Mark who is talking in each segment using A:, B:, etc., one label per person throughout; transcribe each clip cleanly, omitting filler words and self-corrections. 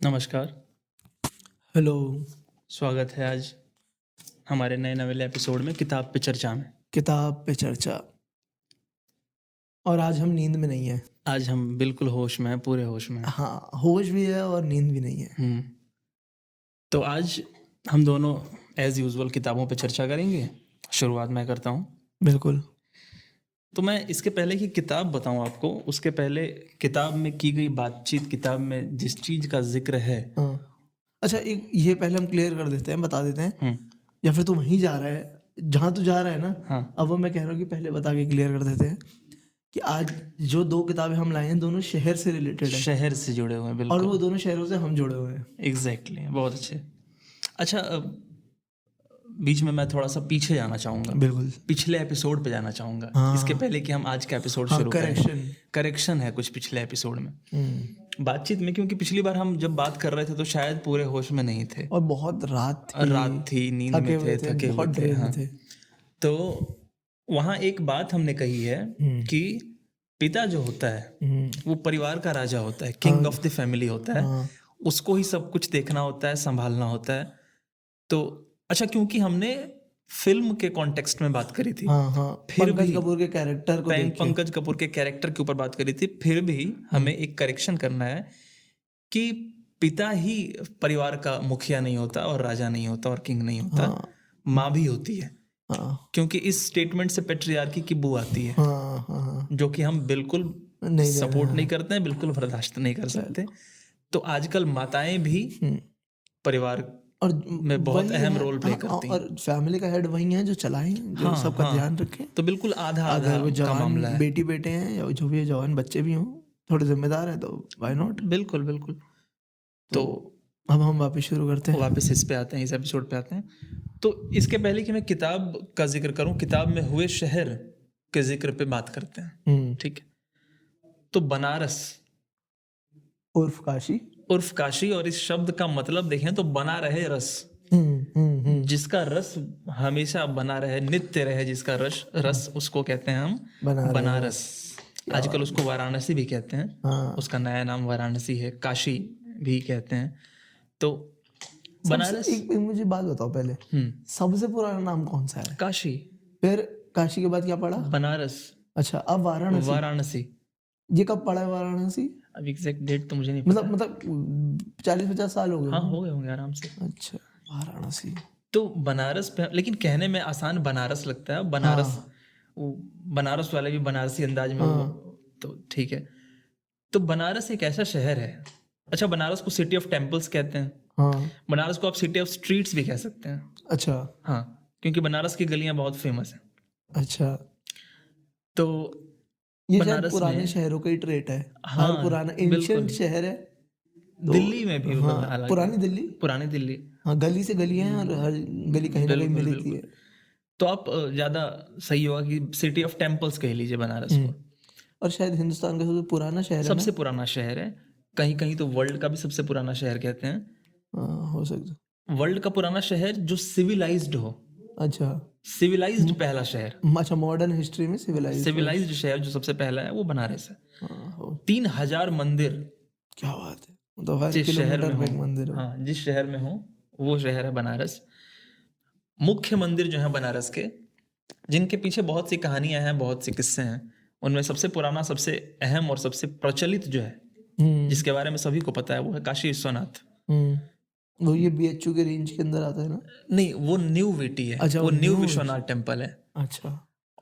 A: नमस्कार,
B: हेलो।
A: स्वागत है आज हमारे नए नवेले एपिसोड में किताब पे चर्चा में।
B: किताब पे चर्चा। और आज हम नींद में नहीं है।
A: आज हम बिल्कुल होश में हैं, पूरे होश में हैं।
B: हाँ, होश भी है और नींद भी नहीं है।
A: तो आज हम दोनों एज यूजुअल किताबों पे चर्चा करेंगे। शुरुआत मैं करता हूँ।
B: बिल्कुल।
A: तो मैं इसके पहले की किताब बताऊँ आपको, उसके पहले किताब में की गई बातचीत, किताब में जिस चीज़ का जिक्र है।
B: हाँ। अच्छा, एक ये पहले हम क्लियर कर देते हैं, बता देते हैं। या फिर तू वहीं जा रहा है जहाँ तू जा रहा है ना।
A: हाँ।
B: अब वो मैं कह रहा हूँ कि पहले बता के क्लियर कर देते हैं कि आज जो दो किताबें हम लाए हैं दोनों शहर से रिलेटेड है
A: शहर से जुड़े हुए हैं,
B: और
A: बिल्कुल।
B: वो दोनों शहरों से हम जुड़े हुए हैं।
A: एग्जैक्टली, बहुत अच्छे। अच्छा, बीच में मैं थोड़ा सा पीछे जाना चाहूँगा,
B: बिल्कुल।
A: पिछले एपिसोड पे जाना चाहूँगा।
B: हाँ।
A: इसके पहले कि हम आज का एपिसोड
B: हाँ,
A: शुरू करें, करेक्शन है कुछ पिछले एपिसोड में बातचीत में, क्योंकि पिछली बार हम जब बात कर रहे थे तो शायद पूरे होश में नहीं थे
B: और बहुत रात
A: थी, नींद में थे, थके हुए
B: बहुत
A: थे।
B: ड्रेन
A: हाँ।
B: थे।
A: तो वहाँ एक बात हमने कही है कि पिता जो होता है वो परिवार का राजा होता है, किंग ऑफ द फैमिली होता है। उसको ही सब कुछ देखना होता है, संभालना होता है। तो अच्छा, क्योंकि हमने फिल्म के कॉन्टेक्स्ट में बात करी थी,
B: फिर पंकज कपूर के कैरेक्टर को देख के
A: पंकज कपूर के कैरेक्टर के ऊपर बात करी थी, फिर भी हमें एक करेक्शन करना है कि पिता ही परिवार का मुखिया नहीं होता और राजा नहीं होता और किंग नहीं होता। माँ भी होती है। क्योंकि इस स्टेटमेंट से पेट्रियार्की की बू आती है, जो कि हम बिल्कुल सपोर्ट नहीं करते हैं, बिल्कुल बर्दाश्त नहीं कर सकते। तो आजकल माताएं भी परिवार
B: और
A: में बहुत अहम रोल प्ले करती हैं।
B: और फैमिली का हेड वही है जो चलाएं, जो सबका ध्यान रखे।
A: तो बिल्कुल आधा
B: वो
A: का मामला है।
B: बेटी बेटे हैं या जो भी जवान बच्चे भी हों, थोड़े जिम्मेदार हैं, तो व्हाई नॉट।
A: बिल्कुल बिल्कुल। तो
B: अब हम वापस शुरू करते हैं,
A: वापस इस पे आते हैं, इस एपिसोड पे आते हैं। तो इसके पहले कि मैं किताब का जिक्र करूं, किताब में हुए शहर के जिक्र पे बात करते हैं, ठीक है। तो बनारस उर्फ काशी, और इस शब्द का मतलब देखें तो बना रहे रस, जिसका रस हमेशा बना रहे, नित्य रहे, जिसका रस उसको कहते हैं हम बनारस। आजकल उसको वाराणसी भी कहते हैं। उसका नया नाम वाराणसी है, काशी भी कहते हैं। तो बनारस,
B: एक मुझे बात बताओ पहले, सबसे पुराना नाम कौन सा है?
A: काशी।
B: फिर काशी के बाद क्या पड़ा?
A: बनारस।
B: अच्छा, अब वाराणसी। ये कब पड़ा है वाराणसी?
A: अब एग्जैक्ट डेट तो मुझे नहीं पता।
B: मतलब 40-50 साल हो गए?
A: हाँ, हो गए होंगे आराम से।
B: अच्छा, वाराणसी।
A: तो बनारस पे, लेकिन कहने में आसान बनारस लगता है। बनारस, वो बनारस वाले भी बनारसी अंदाज में तो ठीक है। तो बनारस एक ऐसा शहर है। अच्छा, बनारस को सिटी ऑफ टेम्पल्स कहते हैं। बनारस को आप सिटी ऑफ स्ट्रीट्स भी कह सकते हैं।
B: अच्छा।
A: हाँ, क्योंकि बनारस की गलियां बहुत फेमस हैं।
B: अच्छा,
A: तो
B: ये बनारस पुराने शहरों का ही ट्रेट है।
A: हाँ,
B: हर पुराना एंशिएंट शहर है।
A: दिल्ली में भी पुरानी दिल्ली,
B: हाँ, गली से गली है और हर गली कहीं ना कहीं मिलती है।
A: तो आप ज्यादा सही होगा कि सिटी ऑफ टेम्पल्स कह लीजिए बनारस को।
B: और शायद हिंदुस्तान का सबसे पुराना शहर है,
A: सबसे पुराना शहर है। कहीं कहीं तो वर्ल्ड का भी सबसे पुराना शहर कहते हैं।
B: हो सकता
A: वर्ल्ड का पुराना शहर जो सिविलाइज्ड हो।
B: अच्छा,
A: सिविलाइज्ड पहला शहर।
B: अच्छा, मॉडर्न हिस्ट्री में
A: सिविलाइज्ड शहर जो सबसे पहला है वो बनारस है। 3000 मंदिर।
B: क्या बात है। तो
A: जिस शहर में
B: एक मंदिर,
A: हाँ, जिस शहर में हो वो शहर है बनारस। मुख्य मंदिर जो है बनारस के, जिनके पीछे बहुत सी कहानियां हैं, बहुत से किस्से हैं, उनमें सबसे पुराना, सबसे अहम और सबसे प्रचलित जो है, जिसके बारे में सभी को पता है, वो है काशी विश्वनाथ।
B: वो ये बीएचयू के रेंज के अंदर आता है ना?
A: नहीं, वो न्यू वीटी है। अच्छा, वो न्यू विश्वनाथ टेम्पल है।
B: अच्छा।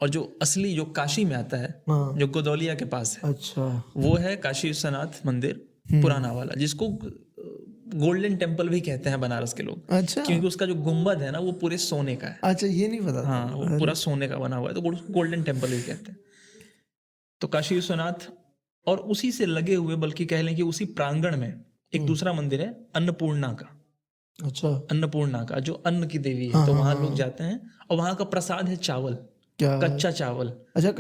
B: और
A: जो असली जो काशी में आता है, जो गोदौलिया के पास है,
B: अच्छा,
A: वो है काशी विश्वनाथ मंदिर, पुराना वाला, जिसको गोल्डन टेम्पल भी कहते हैं बनारस के लोग।
B: अच्छा,
A: क्योंकि उसका जो गुम्बद है ना, वो पूरे सोने का है।
B: अच्छा, ये नहीं पता।
A: हाँ, वो पूरा सोने का बना हुआ है, तो गोल्डन टेम्पल भी कहते हैं। तो काशी विश्वनाथ, और उसी से लगे हुए, बल्कि कह लें कि उसी प्रांगण में एक दूसरा मंदिर है अन्नपूर्णा का।
B: अच्छा,
A: अन्नपूर्णा का, जो अन्न की देवी है। तो वहां लोग जाते हैं और वहां का प्रसाद है चावल, कच्चा चावल।
B: अच्छा,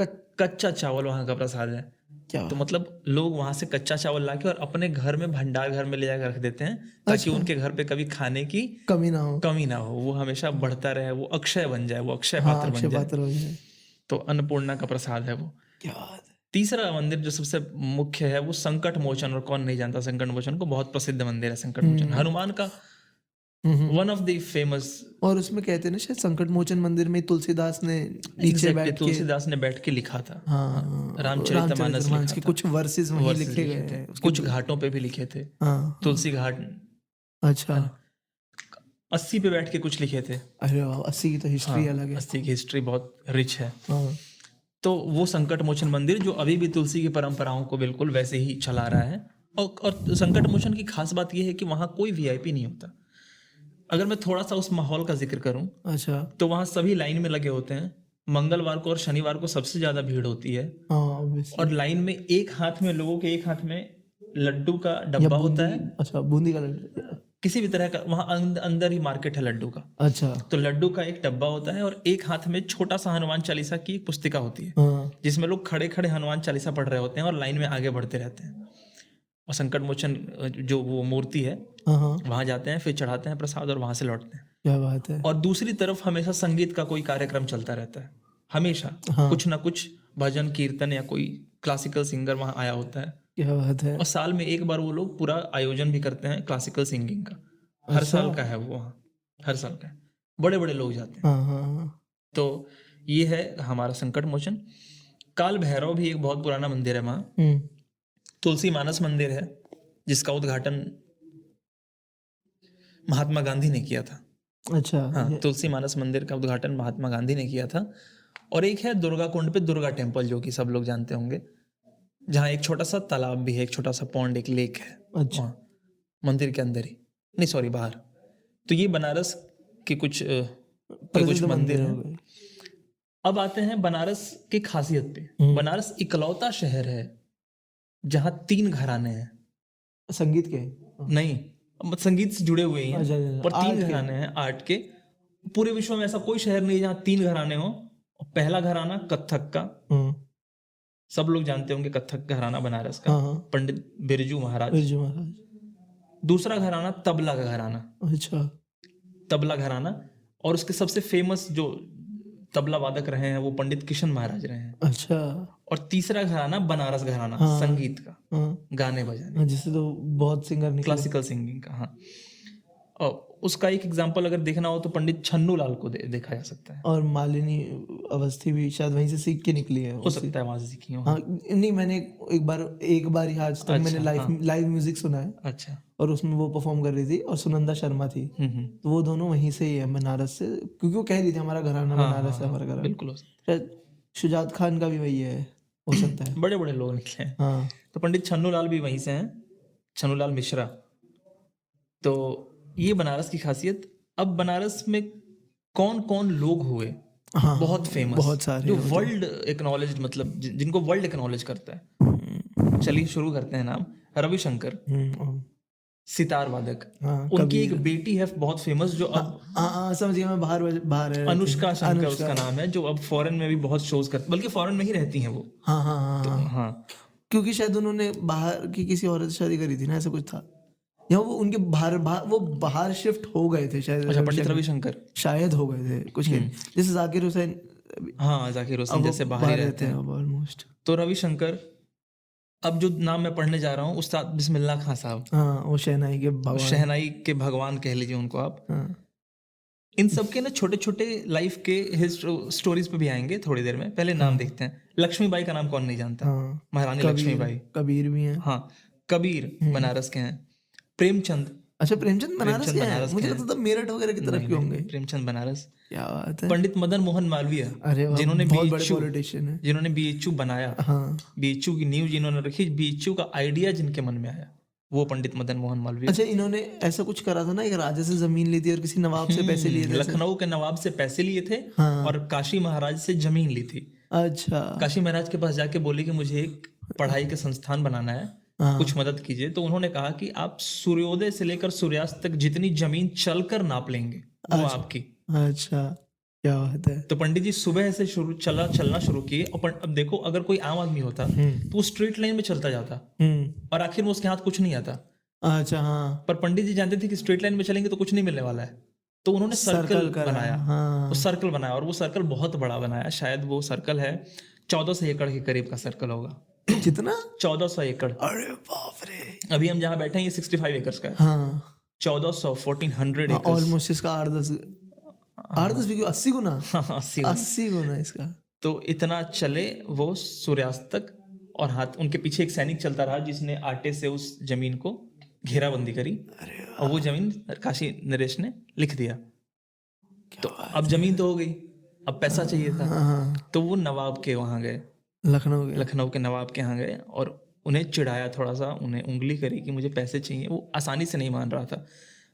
A: कच्चा चावल वहां का प्रसाद है। तो मतलब लोग वहां से कच्चा चावल लाके और अपने घर में, भंडार घर में ले जाकर रख देते हैं, ताकि उनके घर पे कभी खाने की कमी ना हो, वो हमेशा बढ़ता रहे, वो अक्षय बन जाए, वो अक्षय पात्र बन जाए। तो अन्नपूर्णा का प्रसाद है वो। तीसरा मंदिर जो सबसे मुख्य है वो संकट मोचन, और कौन नहीं जानता संकट मोचन को, बहुत प्रसिद्ध मंदिर है संकट मोचन, हनुमान का वन ऑफ द फेमस।
B: और उसमें कहते हैं ना शायद संकट मोचन मंदिर में तुलसीदास ने नीचे बैठ के,
A: तुलसीदास ने बैठ के लिखा था।
B: हाँ,
A: रामचरितमानस लिखा
B: के
A: था,
B: कुछ वर्सेस वहीं
A: वर्सेस
B: लिखे
A: लिखे
B: गए
A: थे,
B: हैं।
A: कुछ घाटों पे भी लिखे थे,
B: हाँ,
A: तुलसी घाट
B: अच्छा
A: 80 पे बैठ के कुछ लिखे थे।
B: अरे वाह, 80 की तो हिस्ट्री अलग है।
A: 80 की हिस्ट्री बहुत रिच है।
B: हाँ,
A: तो वो संकट मोचन मंदिर जो अभी भी तुलसी की परंपराओं को बिल्कुल वैसे ही चला रहा है। और संकट मोचन की खास बात यह है कि वहाँ कोई वीआईपी नहीं होता। अगर मैं थोड़ा सा उस माहौल का जिक्र करूं,
B: अच्छा,
A: तो वहाँ सभी लाइन में लगे होते हैं। मंगलवार को और शनिवार को सबसे ज्यादा भीड़ होती है,
B: हाँ obviously।
A: और लाइन में एक हाथ में लोगों के एक हाथ में लड्डू का डब्बा होता है,
B: अच्छा बूंदी का लड्डू,
A: किसी भी तरह का। वहाँ अंदर ही मार्केट है लड्डू का।
B: अच्छा,
A: तो लड्डू का एक डब्बा होता है, और एक हाथ में छोटा सा हनुमान चालीसा की एक पुस्तिका होती है,
B: हाँ,
A: जिसमें लोग खड़े खड़े हनुमान चालीसा पढ़ रहे होते हैं और लाइन में आगे बढ़ते रहते हैं। और संकट मोचन जो वो मूर्ति है
B: हाँ, हाँ,
A: वहां जाते हैं, फिर चढ़ाते हैं प्रसाद और वहां से लौटते हैं।
B: क्या बात है।
A: और दूसरी तरफ हमेशा संगीत का कोई कार्यक्रम चलता रहता है, हमेशा
B: हाँ।
A: कुछ ना कुछ भजन कीर्तन या कोई क्लासिकल सिंगर वहां आया होता है।
B: क्या बात है।
A: और साल में एक बार वो लोग पूरा आयोजन भी करते हैं क्लासिकल सिंगिंग का। हर साल का है वो, वहाँ हर साल का है, बड़े बड़े लोग जाते हैं।
B: हाँ, हाँ, हाँ,
A: तो ये है हमारा संकट मोचन। काल भैरव भी एक बहुत पुराना मंदिर है वहाँ। तुलसी मानस मंदिर है जिसका उद्घाटन महात्मा गांधी ने किया था।
B: अच्छा,
A: हाँ, तुलसी मानस मंदिर का उद्घाटन महात्मा गांधी ने किया था। और एक है दुर्गा कुंड पे दुर्गा टेम्पल, जो कि सब लोग जानते होंगे, जहाँ एक छोटा सा तालाब भी है, एक छोटा सा पॉन्ड, एक लेक है।
B: अच्छा,
A: वहाँ मंदिर के अंदर ही, नहीं सॉरी बाहर। तो ये बनारस के कुछ मंदिर हैं। अब आते हैं बनारस की खासियत पे। बनारस इकलौता शहर है जहाँ 3 घराने हैं।
B: संगीत के
A: नहीं, संगीत से जुड़े हुए ही हैं,
B: अच्छा,
A: पर 3 घराने हैं आर्ट के। पूरे विश्व में ऐसा कोई शहर नहीं जहाँ 3 घराने हो। पहला घराना कथक का, सब लोग जानते होंगे कथक घराना बनारस का, पंडित बिरजू महाराज। दूसरा घराना तबला का घराना,
B: अच्छा,
A: तबला घराना। और उसके सबसे फेमस जो तबला वादक रहे हैं वो पंडित किशन महाराज रहे हैं।
B: अच्छा।
A: और तीसरा घराना बनारस घराना, संगीत का, गाने बजाने,
B: जिससे तो बहुत सिंगर निकले,
A: क्लासिकल सिंगिंग का। हाँ, और उसका एक एग्जांपल अगर देखना हो तो पंडित छन्नू लाल को देखा जा सकता है।
B: और मालिनी अवस्थी भी शायद वहीं से सीख के निकली है,
A: हो सकता है वहां से सीखी हो।
B: हाँ, नहीं मैंने एक बार ही आज तक मैंने लाइव म्यूजिक सुना है।
A: अच्छा।
B: और उसमें वो परफॉर्म कर रही थी और सुनंदा शर्मा थी, तो वो दोनों वहीं से ही है, बनारस से, क्योंकि वो कह रही थी हमारा घराना बनारस है, हमारा घराना।
A: बिल्कुल,
B: शायद शुजात खान का भी वही है, हो सकता है।
A: बड़े बड़े लोग निकले हैं।
B: हाँ,
A: तो पंडित छन्नू लाल भी वहीं से हैं, छन्नू लाल मिश्रा। तो ये बनारस की खासियत। अब बनारस में कौन कौन लोग हुए,
B: हाँ,
A: बहुत फेमस,
B: बहुत सारे,
A: जो वर्ल्ड एक्नॉलेज, मतलब जिनको वर्ल्ड एक्नॉलेज करता है। चलिए शुरू करते हैं नाम। रविशंकर, सितार वादक। उनकी एक बेटी है बहुत फेमस, जो अब
B: समझ गया मैं, बाहर है,
A: अनुष्का शंकर उसका नाम है, जो अब फॉरेन में भी बहुत शोज करती, बल्कि फॉरेन में ही रहती हैं वो।
B: हाँ, क्योंकि शायद उन्होंने बाहर की किसी औरत से शादी करी थी ना, ऐसा कुछ था, या वो उनके बाहर शिफ्ट हो गए थे शायद।
A: अच्छा, पंडित रविशंकर
B: शायद हो गए थे कुछ, जैसे जाकिर हुसैन।
A: हाँ, जाकिर हुसैन जैसे बाहर ही रहते हैं
B: ऑलमोस्ट।
A: तो रविशंकर, अब जो नाम मैं पढ़ने जा रहा हूँ, उस्ताद बिस्मिल्लाह खां साहब।
B: हाँ, वो शहनाई
A: के भगवान कह लीजिए उनको आप। इन सब के ना छोटे छोटे लाइफ के स्टोरीज पे भी आएंगे थोड़ी देर में। पहले नाम देखते हैं। लक्ष्मीबाई का नाम कौन नहीं जानता, महारानी लक्ष्मीबाई।
B: कबीर भी हैं।
A: हाँ, कबीर बनारस के हैं। प्रेमचंद,
B: अच्छा प्रेमचंद बनारस के हैं, मुझे लगता था मेरठ वगैरह की तरफ के होंगे।
A: प्रेमचंद बनारस।
B: क्या बात है।
A: पंडित मदन मोहन मालवीय, जिन्होंने बीएचयू बनाया, बीएचयू की नींव जिन्होंने रखी, बीएचयू का आइडिया जिनके मन में आया, वो पंडित मदन मोहन मालवीय।
B: अच्छा, इन्होंने ऐसा कुछ करा था ना, एक राजा से जमीन ली थी और किसी नवाब से पैसे लिए थे।
A: लखनऊ के नवाब से पैसे लिए थे, और काशी महाराज से जमीन ली थी।
B: अच्छा।
A: काशी महाराज के पास जाके बोले कि मुझे एक पढ़ाई के संस्थान बनाना है, कुछ मदद कीजिए। तो उन्होंने कहा कि आप सूर्योदय से लेकर सूर्यास्त तक जितनी जमीन चलकर नाप लेंगे वो आपकी।
B: अच्छा, क्या बात है।
A: तो पंडित जी सुबह से चलना शुरू किए। और अब देखो, अगर कोई आम आदमी होता तो वो स्ट्रेट लाइन में चलता जाता, और आखिर में उसके हाथ कुछ नहीं आता।
B: अच्छा, हाँ।
A: पर पंडित जी जानते थे कि स्ट्रेट लाइन में चलेंगे तो कुछ नहीं मिलने वाला है, तो उन्होंने सर्कल बनाया। तो सर्कल बनाया, और वो सर्कल बहुत बड़ा बनाया। शायद वो सर्कल है 1400 एकड़ के करीब का सर्कल होगा।
B: कितना?
A: 1400 एकड़।
B: अरे बाप रे।
A: अभी हम जहाँ बैठे हैं ये 65 एकर्स का है।
B: हाँ
A: 1400 1400 एकर्स।
B: ऑलमोस्ट इसका 8-10 भी क्यों, 80 गुना, 80 गुना इसका।
A: तो इतना चले वो सूर्यास्त तक, और हाथ उनके पीछे एक सैनिक चलता रहा जिसने आटे से उस जमीन को घेराबंदी करी, और वो जमीन काशी नरेश ने लिख दिया। तो अब जमीन तो हो गई, अब पैसा चाहिए था।
B: हाँ
A: तो वो नवाब के वहां गए,
B: लखनऊ गया।
A: लखनऊ के नवाब के यहाँ गए और उन्हें चिढ़ाया, थोड़ा सा उन्हें उंगली करी कि मुझे पैसे चाहिए। वो आसानी से नहीं मान रहा था।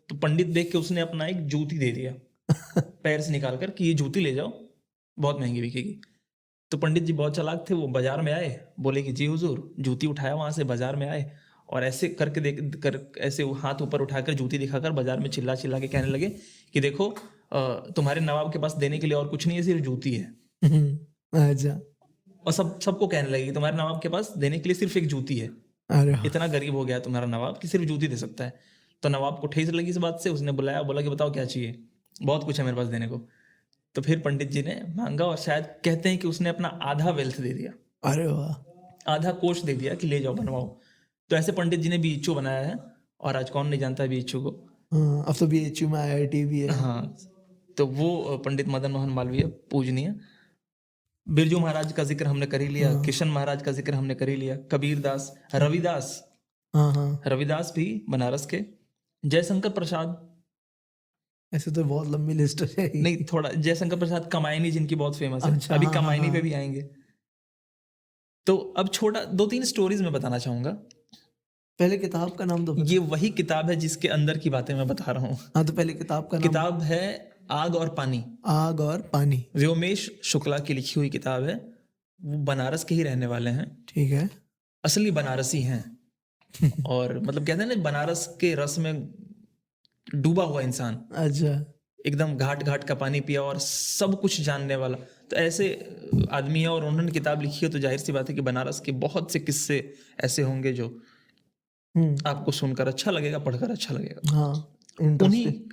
A: तो पंडित देख के उसने अपना एक जूती दे दिया पैर से निकाल कर कि ये जूती ले जाओ, बहुत महंगी बिकेगी। तो पंडित जी बहुत चालाक थे, वो बाजार में आए, बोले कि जी हुजूर। जूती उठाया वहां से, बाजार में आए और ऐसे करके ऐसे हाथ ऊपर उठाकर जूती दिखाकर बाजार में चिल्ला चिल्ला के कहने लगे कि देखो तुम्हारे नवाब के पास देने के लिए और कुछ नहीं है, सिर्फ जूती है।
B: अच्छा।
A: और सबको कहने लगे कि तुम्हारे नवाब के पास देने के लिए सिर्फ एक जूती है।
B: अरे
A: इतना गरीब हो गया तुम्हारा नवाब कि सिर्फ जूती दे सकता है। तो नवाब को ठेस लगी इस बात से, उसने बुलाया, बोला कि बताओ क्या चाहिए, बहुत कुछ है मेरे पास देने को। तो फिर पंडित जी ने मांगा और शायद कहते हैं कि उसने अपना आधा वेल्थ दे दिया,
B: अरे वाह,
A: आधा कोष दे दिया कि ले जाओ बनवाओ। तो ऐसे पंडित जी ने बीएचयू बनाया है, और आज कौन नहीं जानता है बीएचयू को।
B: अब तो बीएचयू में आईआईटी भी है।
A: हाँ, तो वो पंडित मदन मोहन मालवीय पूजनीय। बिरजू महाराज का जिक्र हमने कर ही लिया, किशन महाराज का जिक्र हमने कर ही लिया, कबीर दास, रविदास।
B: हाँ
A: रविदास भी बनारस के। जयशंकर प्रसाद,
B: ऐसे तो बहुत लंबी लिस्ट है।
A: नहीं थोड़ा, जयशंकर प्रसाद कमायनी जिनकी बहुत फेमस है।
B: अच्छा,
A: अभी
B: हाँ,
A: कमायनी
B: हाँ,
A: पे भी आएंगे। तो अब छोटा 2-3 स्टोरीज में बताना चाहूंगा।
B: पहले किताब का नाम तो
A: ये वही किताब है जिसके अंदर की बातें मैं बता रहा हूँ।
B: हाँ, तो पहले किताब का नाम।
A: किताब है आग और पानी।
B: आग और पानी,
A: व्योमेश शुक्ला की लिखी हुई किताब है। वो बनारस के ही रहने वाले हैं,
B: ठीक है।
A: असली बनारसी हैं। और मतलब कहते हैं ना, बनारस के रस में डूबा हुआ इंसान,
B: अच्छा,
A: एकदम घाट घाट का पानी पिया और सब कुछ जानने वाला। तो ऐसे आदमी है, और उन्होंने किताब लिखी है, तो जाहिर सी बात है कि बनारस के बहुत से किस्से ऐसे होंगे जो आपको सुनकर अच्छा लगेगा, पढ़कर अच्छा लगेगा।
B: हाँ,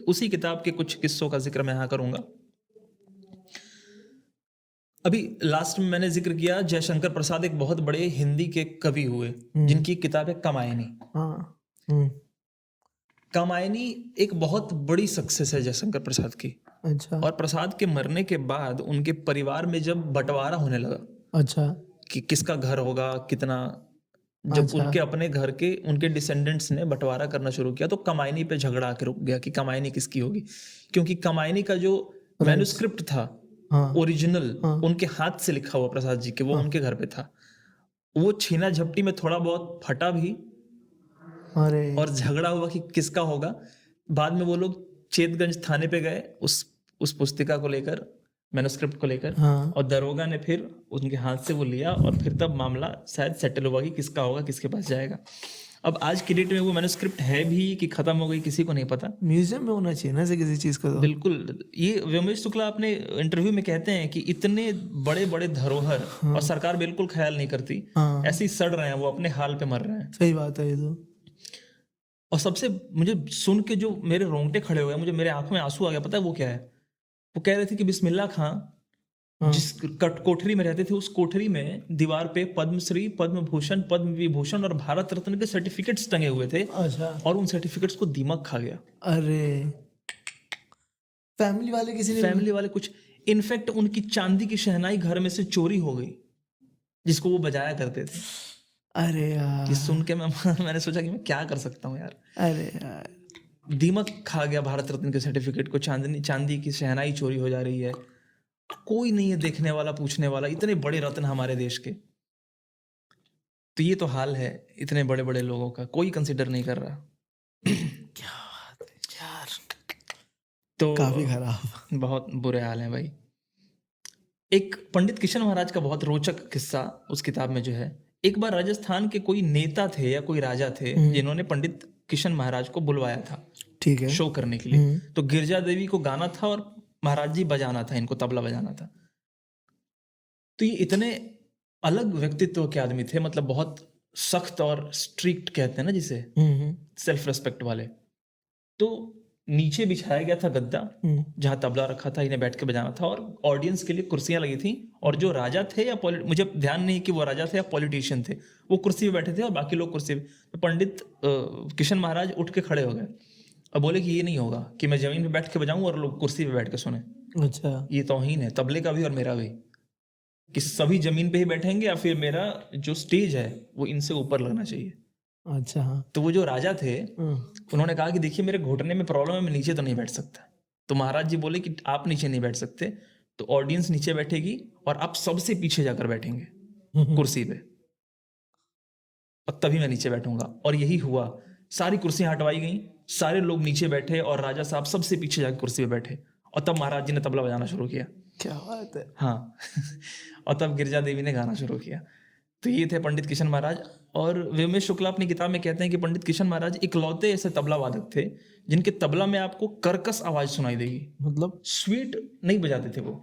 A: उसी किताब के कुछ किस्सों का जिक्र मैं यहाँ करूंगा। अभी लास्ट में मैंने जिक्र किया, जयशंकर प्रसाद एक बहुत बड़े हिंदी के कवि हुए, जिनकी किताब है कमायनी। कमायनी एक बहुत बड़ी सक्सेस है जयशंकर प्रसाद की।
B: अच्छा।
A: और प्रसाद के मरने के बाद उनके परिवार में जब बंटवारा होने लगा,
B: अच्छा,
A: कि किसका घर होगा, कितना, जब उनके अपने घर के उनके डिसेंडेंट्स ने बंटवारा करना शुरू किया, तो कमायनी पे झगड़ा आके रुक गया कि कमायनी किसकी होगी। क्योंकि कमायनी का जो मैन्युस्क्रिप्ट था, ओरिजिनल, उनके हाथ से लिखा हुआ प्रसाद जी के, वो उनके घर पे था। वो छीना झपटी में थोड़ा बहुत फटा भी, और झगड़ा हुआ कि किसका होगा। बाद में वो लोग चेतगंज थाने पे गए उस पुस्तिका को लेकर, मैन्युस्क्रिप्ट को लेकर, और दरोगा ने फिर उनके हाथ से वो लिया, और फिर तब मामला शायद सेटल हुआ कि किसका होगा, किसके पास जाएगा। अब आज की डेट में वो मैन्युस्क्रिप्ट है भी कि खत्म हो गई, किसी को नहीं पता।
B: म्यूजियम में होना चाहिए ना ऐसे किसी चीज का।
A: बिल्कुल। ये व्योमेश शुक्ला अपने इंटरव्यू में कहते हैं कि इतने बड़े बड़े धरोहर, और सरकार बिल्कुल ख्याल नहीं करती, ऐसे ही सड़ रहे हैं, वो अपने हाल पे मर रहे हैं।
B: सही बात है ये तो।
A: और सबसे मुझे सुन के जो मेरे रोंगटे खड़े हो गए, मुझे मेरे आंखों में आंसू आ गया। पता है वो क्या है? वो कह रहे थे कि बिस्मिल्लाह खां जिस कोठरी में रहते थे, उस कोठरी में दीवार पे पद्मश्री, पद्म भूषण, पद्म विभूषण और भारत रत्न के सर्टिफिकेट्स टंगे हुए थे।
B: अच्छा।
A: और उन सर्टिफिकेट्स को दीमक खा गया।
B: अरे, फैमिली वाले कुछ, इनफैक्ट उनकी चांदी की शहनाई घर में से चोरी हो गई, जिसको वो बजाया करते थे। अरे यार,
A: कि सुन के मैंने सोचा कि मैं क्या कर सकता हूँ यार।
B: अरे यार,
A: दीमक खा गया भारत रत्न के सर्टिफिकेट को, चांदी की शहनाई चोरी हो जा रही है, कोई नहीं है देखने वाला, पूछने वाला। इतने बड़े रत्न हमारे देश के। तो ये तो हाल है इतने बड़े बड़े लोगों का, कोई कंसिडर नहीं कर रहा।
B: क्या बात है यार,
A: तो
B: काफी खराब,
A: बहुत बुरे हाल हैं भाई। एक पंडित किशन महाराज का बहुत रोचक किस्सा उस किताब में जो है, एक बार राजस्थान के कोई नेता थे या कोई राजा थे जिन्होंने पंडित किशन महाराज को बुलवाया था,
B: ठीक है,
A: शो करने के लिए। तो गिरजा देवी को गाना था और महाराज जी बजाना था, इनको तबला बजाना था। तो ये इतने अलग व्यक्तित्व के आदमी थे, मतलब बहुत सख्त और स्ट्रिक्ट कहते हैं ना जिसे, सेल्फ रेस्पेक्ट वाले। तो नीचे बिछाया गया था गद्दा जहां तबला रखा था, इन्हें बैठ के बजाना था, और ऑडियंस के लिए कुर्सियां लगी थी, और जो राजा थे या मुझे ध्यान नहीं कि वो राजा थे या पॉलिटिशियन थे, वो कुर्सी पे बैठे थे और बाकी लोग कुर्सी पे। तो पंडित किशन महाराज उठ के खड़े हो गए और बोले कि ये नहीं होगा कि मैं जमीन पे बैठ के बजाऊं और लोग कुर्सी पे बैठ के सुने।
B: अच्छा,
A: ये तौहीन है तबले का भी और मेरा भी, कि सभी जमीन पे ही बैठेंगे या फिर मेरा जो स्टेज है वो इनसे ऊपर लगना चाहिए।
B: अच्छा, हाँ,
A: तो वो जो राजा थे उन्होंने कहा कि देखिए मेरे घुटने में प्रॉब्लम है, मैं नीचे तो नहीं बैठ सकता। तो महाराज जी बोले कि आप नीचे नहीं बैठ सकते, तो ऑडियंस नीचे बैठेगी और आप सबसे पीछे जाकर बैठेंगे कुर्सी पे, और तभी मैं नीचे बैठूंगा। और यही हुआ, सारी कुर्सियां हटवाई गई, सारे लोग नीचे बैठे और राजा साहब सबसे पीछे जाकर कुर्सी पे बैठे, और तब महाराज जी ने तबला बजाना शुरू किया।
B: क्या बात है।
A: हाँ और तब गिरजा देवी ने गाना शुरू किया। तो ये थे पंडित किशन महाराज। और व्योमेश शुक्ला अपनी किताब में कहते हैं कि पंडित किशन महाराज इकलौते ऐसे तबला वादक थे जिनके तबला में आपको कर्कश आवाज सुनाई देगी,
B: मतलब
A: स्वीट नहीं बजाते थे वो।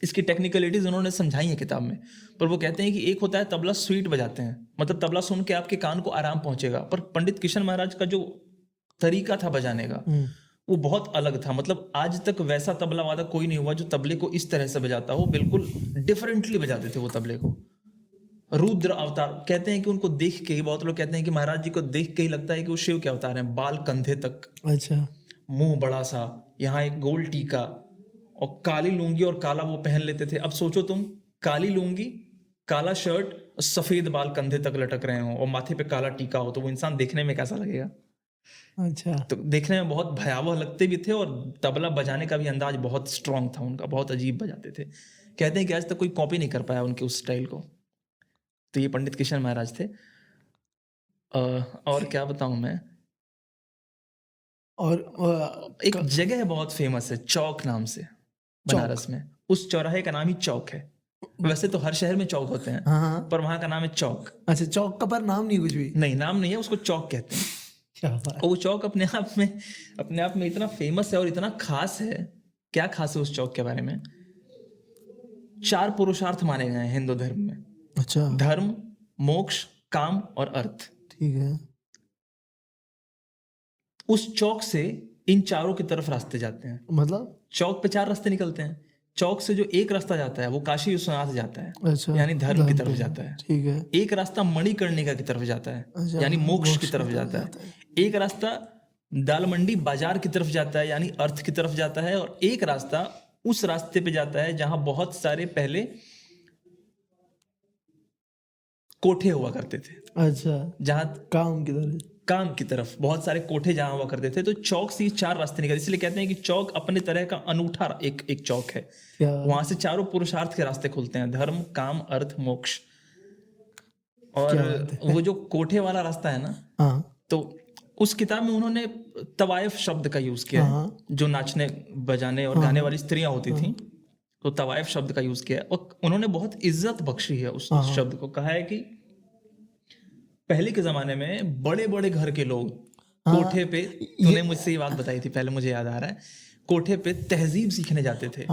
A: इसकी टेक्निकलिटीज उन्होंने समझाई है किताब में, पर वो कहते हैं कि एक होता है तबला स्वीट बजाते हैं, मतलब तबला सुन के आपके कान को आराम पहुंचेगा, पर पंडित किशन महाराज का जो तरीका था बजाने का वो बहुत अलग था। मतलब आज तक वैसा तबला वादक कोई नहीं हुआ जो तबले को इस तरह से बजाता हो, बिल्कुल डिफरेंटली बजाते थे वो तबले को। रुद्र अवतार कहते हैं कि उनको देख के ही, बहुत लोग कहते हैं कि महाराज जी को देख के ही लगता है कि वो शिव के अवतार हैं। बाल कंधे तक,
B: अच्छा,
A: मुंह बड़ा सा, यहाँ एक गोल टीका, और काली लुंगी और काला वो पहन लेते थे। अब सोचो तुम, काली लुंगी, काला शर्ट, सफेद बाल कंधे तक लटक रहे हो और माथे पे काला टीका हो, तो वो इंसान देखने में कैसा लगेगा।
B: अच्छा,
A: तो देखने में बहुत भयावह लगते भी थे, और तबला बजाने का भी अंदाज बहुत स्ट्रांग था उनका, बहुत अजीब बजाते थे। कहते हैं कि आज तक कोई कॉपी नहीं कर पाया उनके उस स्टाइल को। तो ये पंडित किशन महाराज थे। और क्या बताऊं मैं,
B: और
A: एक जगह है बहुत फेमस है चौक नाम से बनारस में, उस चौराहे का नाम ही चौक है। वैसे तो हर शहर में चौक होते हैं,
B: हाँ,
A: पर वहां का नाम है चौक।
B: अच्छा, चौक का पर नाम नहीं कुछ भी।
A: नहीं, नाम नहीं है, उसको चौक कहते हैं।
B: क्या बात।
A: और वो चौक अपने आप में इतना फेमस है और इतना खास है। क्या खास है उस चौक के बारे में? 4 पुरुषार्थ माने गए हैं हिंदू धर्म में।
B: अच्छा,
A: धर्म, मोक्ष, काम और अर्थ।
B: ठीक है।
A: उस चौक से इन चारों की तरफ रास्ते जाते हैं।
B: मतलब
A: चौक पे 4 रास्ते निकलते हैं। चौक से जो एक रास्ता जाता है वो काशी विश्वनाथ जाता है,
B: अच्छा,
A: यानी धर्म की तरफ जाता है।
B: ठीक है।
A: एक रास्ता मणिकर्णिका की तरफ जाता है,
B: अच्छा,
A: यानी मोक्ष की तरफ जाता है। एक रास्ता दाल मंडी बाजार की तरफ जाता है, यानी अर्थ की तरफ जाता है। और एक रास्ता उस रास्ते पे जाता है जहां बहुत सारे पहले कोठे हुआ करते थे।
B: अच्छा,
A: जहां काम की तरफ बहुत सारे कोठे जहां हुआ करते थे। तो चौक से 4 रास्ते निकले, इसलिए कहते हैं कि चौक अपने तरह का अनूठा एक चौक है। वहां से चारों पुरुषार्थ के रास्ते खुलते हैं, धर्म, काम, अर्थ, मोक्ष। और वो जो कोठे वाला रास्ता है ना, तो उस किताब में उन्होंने तवायफ शब्द का यूज किया है। जो नाचने बजाने और गाने वाली स्त्रियां होती थी, तो तवायफ शब्द का यूज किया है। और उन्होंने बहुत इज्जत बख्शी है उस शब्द को। कहा है कि पहले के जमाने में बड़े बड़े घर के लोग कोठे पे, तूने मुझसे ये बात बताई थी पहले, मुझे याद आ रहा है, कोठे पे तहजीब सीखने जाते थे।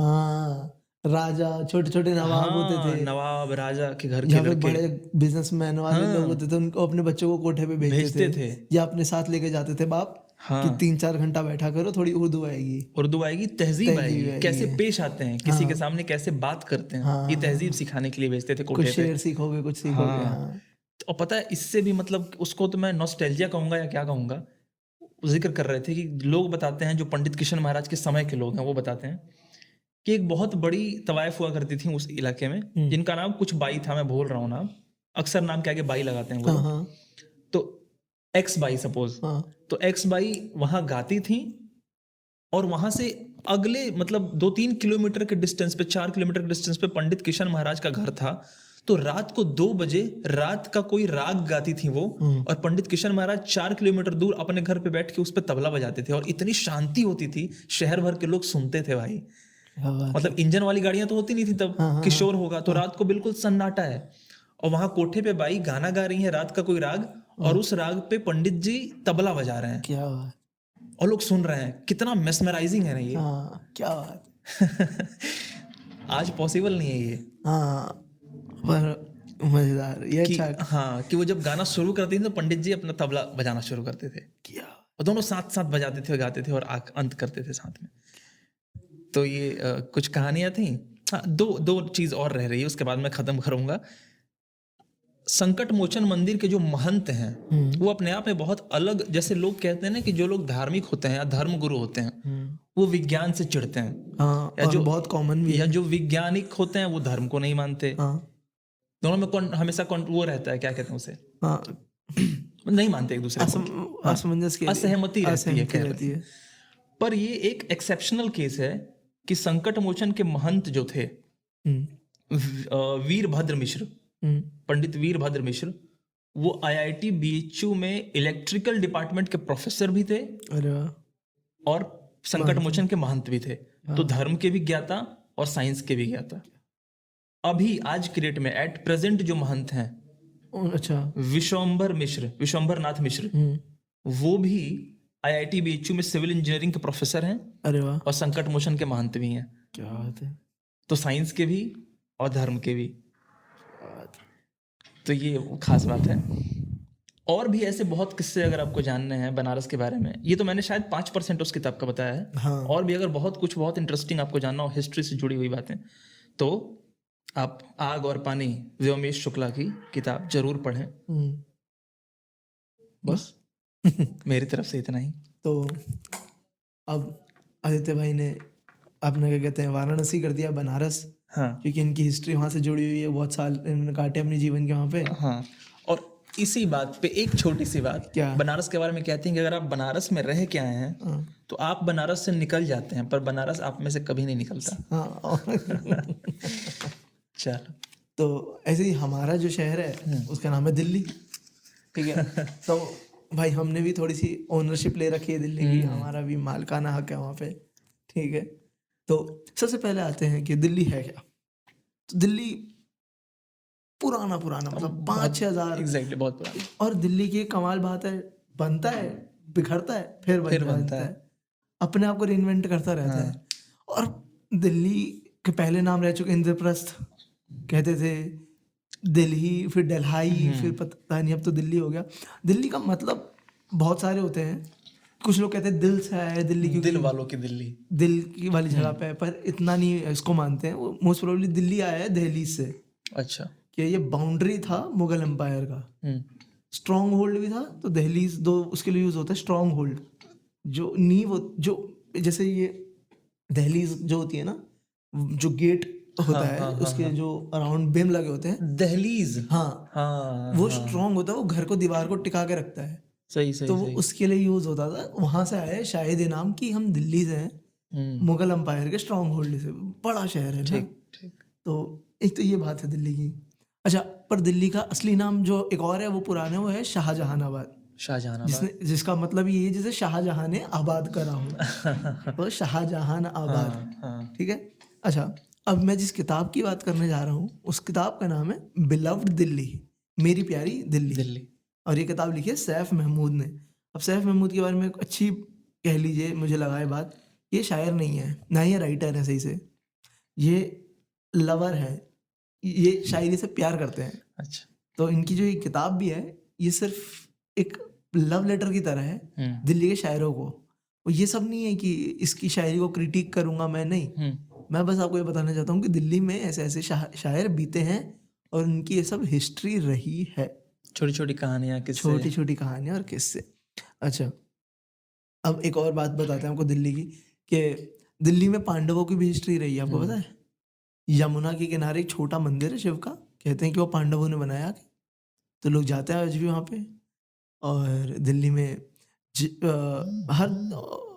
B: राजा, छोटे छोटे नवाब होते थे,
A: नवाब राजा के घर के लड़के,
B: बड़े बिजनेसमैन वाले लोग होते थे, उनको अपने बच्चों को कोठे पे भेजते थे या अपने साथ लेके जाते थे बाप, कि 3-4 घंटा बैठा करो, थोड़ी उर्दू आएगी, तहजीब आएगी, कैसे पेश आते हैं किसी के सामने, कैसे बात करते हैं, ये तहजीब सिखाने के लिए भेजते थे कोठे पे। कुछ शेर सीखोगे, कुछ सीखोगे।
A: और पता है, इससे भी मतलब उसको तो मैं नॉस्टैल्जिया कहूंगा या क्या कहूंगा, जिक्र कर रहे थे कि लोग बताते हैं, जो पंडित किशन महाराज के समय के लोग हैं, वो बताते हैं कि एक बहुत बड़ी तवायफ हुआ करती थी उस इलाके में, जिनका नाम कुछ बाई था, मैं भूल रहा हूँ नाम, अक्सर नाम के आगे बाई लगाते हैं वो। तो एक्स बाई सपोज, तो एक्स बाई वहां गाती थी, और वहां से अगले मतलब 2-3 किलोमीटर के डिस्टेंस पे, 4 किलोमीटर के डिस्टेंस पे पंडित किशन महाराज का घर था। तो रात को 2 बजे रात का कोई राग गाती थी वो, और पंडित किशन महाराज 4 किलोमीटर दूर अपने घर पे बैठ के उस पर तबला बजाते थे, और इतनी शांति होती थी, शहर भर के लोग सुनते थे भाई। मतलब इंजन वाली गाड़ियां तो होती नहीं थी तब, किशोर होगा, तो रात को बिल्कुल सन्नाटा है, और वहां कोठे पे बाई गाना गा रही है रात का कोई राग, और उस राग पे पंडित जी तबला बजा रहे हैं।
B: क्या बात।
A: और लोग सुन रहे हैं। कितना मेस्मराइजिंग है ना ये।
B: क्या बात।
A: आज पॉसिबल नहीं है ये।
B: पर मजेदार ये।
A: कि, कि वो जब गाना शुरू करती थी तो पंडित जी अपना तबला बजाना शुरू करते थे।
B: क्या
A: और दोनों साथ साथ बजाते थे, गाते थे और अंत करते थे साथ में। तो ये कुछ कहानियां थी। हाँ, दो चीज और रह रही है, उसके बाद मैं खत्म करूंगा। संकट मोचन मंदिर के जो महंत हैं वो अपने आप में बहुत अलग, जैसे लोग कहते हैं ना कि जो लोग धार्मिक होते हैं या धर्म गुरु होते हैं वो विज्ञान से चिढ़ते हैं।
B: हाँ, या जो बहुत कॉमन भी
A: या जो वैज्ञानिक होते हैं वो धर्म को नहीं मानते। दोनों में हमेशा वो रहता है, क्या कहते हैं उसे, नहीं मानते एक दूसरे को,
B: असमंजस की
A: असहमति रहती है। पर ये एक एक्सेप्शनल केस है कि संकट मोचन के महंत जो थे वीरभद्र मिश्र, पंडित वीरभद्र मिश्र, वो IIT BHU में इलेक्ट्रिकल डिपार्टमेंट के प्रोफेसर भी थे और संकट मोचन के महंत भी थे। तो धर्म के भी ज्ञाता और साइंस के भी ज्ञाता। अभी आज की डेट में एट प्रेजेंट जो महंत हैं,
B: अच्छा,
A: विश्वंभर नाथ मिश्र, वो भी IIT BHU में सिविल इंजीनियरिंग के प्रोफेसर हैं।
B: अरे वाह।
A: और संकट मोचन के महंत भी हैं।
B: क्या बात है।
A: तो साइंस के भी और धर्म के भी, तो ये खास बात है। और भी ऐसे बहुत किस्से अगर आपको जानने हैं बनारस के बारे में, ये तो मैंने शायद 5% उस किताब का बताया है।
B: हाँ।
A: और भी अगर बहुत इंटरेस्टिंग आपको जानना हो, हिस्ट्री से जुड़ी हुई बातें, तो आप आग और पानी व्योमेश शुक्ला की किताब जरूर पढ़ें। बस मेरी तरफ से इतना ही।
B: तो अब आदित्य भाई ने आपने क्या कहते हैं वाराणसी कर दिया बनारस।
A: हाँ,
B: क्योंकि इनकी हिस्ट्री वहाँ से जुड़ी हुई है, बहुत साल इन्होंने काटे अपने जीवन के वहाँ पे।
A: हाँ, और इसी बात पे एक छोटी सी बात,
B: क्या
A: बनारस के बारे में कहते हैं कि अगर आप बनारस में रह के आए हैं तो आप बनारस से निकल जाते हैं, पर बनारस आप में से कभी नहीं निकलता। चलो,
B: तो ऐसे ही हमारा जो शहर है उसका नाम है दिल्ली, ठीक है। तो भाई हमने भी थोड़ी सी ओनरशिप ले रखी है दिल्ली की, हमारा भी मालिकाना हक है वहाँ पे, ठीक है। तो सबसे पहले आते हैं कि दिल्ली है क्या। तो दिल्ली पुराना मतलब 5-6 हजार,
A: एग्जैक्टली, बहुत पुराना।
B: और दिल्ली की कमाल बात है, बनता है, बिखरता है, फिर बनता है, अपने आप को रीइन्वेंट करता रहता है। और दिल्ली के पहले नाम रह चुके इंद्रप्रस्थ कहते थे, दिल्ली, फिर डलहाई, फिर पता नहीं अब तो दिल्ली हो गया। दिल्ली का मतलब बहुत सारे होते हैं। कुछ लोग कहते हैं दिल से आया है दिल्ली, क्योंकि
A: दिल वालों की दिल्ली,
B: दिल की वाली जगह पे है, पर इतना नहीं इसको मानते हैं। वो मोस्ट प्रोबेबली दिल्ली आया है दहलीज से।
A: अच्छा,
B: कि ये बाउंड्री था मुगल एम्पायर का, स्ट्रॉन्ग होल्ड भी था। तो दहलीज दो उसके लिए यूज होता है, स्ट्रॉन्ग होल्ड जो नींव, जो जैसे ये दहलीज जो होती है ना, जो गेट होता है उसके जो अराउंड बिम लगे होते हैं,
A: दहलीज,
B: वो स्ट्रॉन्ग होता है, वो घर को, दीवार को टिका के रखता है।
A: सही
B: तो वो उसके लिए यूज होता था। वहां से आया शायद ये नाम कि हम दिल्ली से हैं, मुगल एम्पायर के स्ट्रॉन्ग होल्ड से। बड़ा शहर है ना। तो एक तो ये बात है दिल्ली की। अच्छा, पर दिल्ली का असली नाम जो एक और है वो पुराना, वो है शाहजहानाबाद। जिसका मतलब ये है जैसे शाहजहां ने आबाद करा हो, तो शाहजहान आबाद, ठीक है। अच्छा, अब मैं जिस किताब की बात करने जा रहा हूँ उस किताब का नाम है बिलव्ड दिल्ली, मेरी प्यारी दिल्ली। और ये किताब लिखी है सैफ महमूद ने। अब सैफ महमूद के बारे में एक अच्छी कह लीजिए, मुझे लगा है बात, ये शायर नहीं है, ना ही ये राइटर है सही से, ये लवर है, ये शायरी से प्यार करते हैं।
A: अच्छा,
B: तो इनकी जो ये किताब भी है ये सिर्फ एक लव लेटर की तरह है दिल्ली के शायरों को। और ये सब नहीं है कि इसकी शायरी को क्रिटिक करूंगा मैं, नहीं, मैं बस आपको ये बताना चाहता हूँ कि दिल्ली में ऐसे ऐसे शायर बीते हैं और उनकी ये सब हिस्ट्री रही है, छोटी छोटी कहानियां और किस्से। अच्छा, अब एक और बात बताते हैं आपको दिल्ली की, कि दिल्ली में पांडवों की भी हिस्ट्री रही है, आपको पता है? यमुना के किनारे एक छोटा मंदिर है शिव का, कहते हैं कि वो पांडवों ने बनाया। तो लोग जाते हैं आज भी वहाँ पे। और दिल्ली में हर,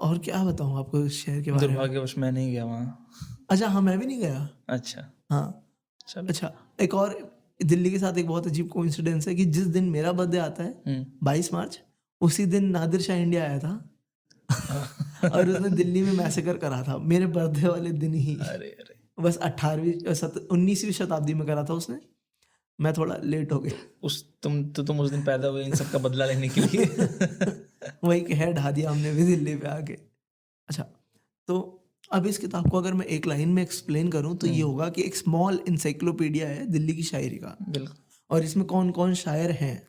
B: और क्या बताऊँ आपको शहर के बारे में,
A: दुर्भाग्यवश मैं नहीं गया वहाँ।
B: अच्छा, हाँ, मैं भी नहीं गया।
A: अच्छा,
B: हाँ, चलो। अच्छा, एक और दिल्ली के साथ एक बहुत अजीब कोइंसिडेंस है कि जिस दिन मेरा बर्थडे आता है 22 मार्च, उसी दिन नादिर शाह इंडिया आया था और उसने दिल्ली में मैसेकर करा था मेरे बर्थडे वाले दिन ही।
A: अरे
B: बस 19वीं शताब्दी में करा था उसने, मैं थोड़ा लेट हो गया।
A: तुम उस दिन पैदा हुए इन सब का बदला लेने के लिए।
B: वही कह ढा दिया हमने भी दिल्ली पे आके। अच्छा, तो अब इस किताब को अगर मैं एक लाइन में एक्सप्लेन करूं तो ये होगा कि एक स्मॉल इंसाइक्लोपीडिया है दिल्ली की शायरी का।
A: बिल्कुल।
B: और इसमें कौन कौन शायर हैं,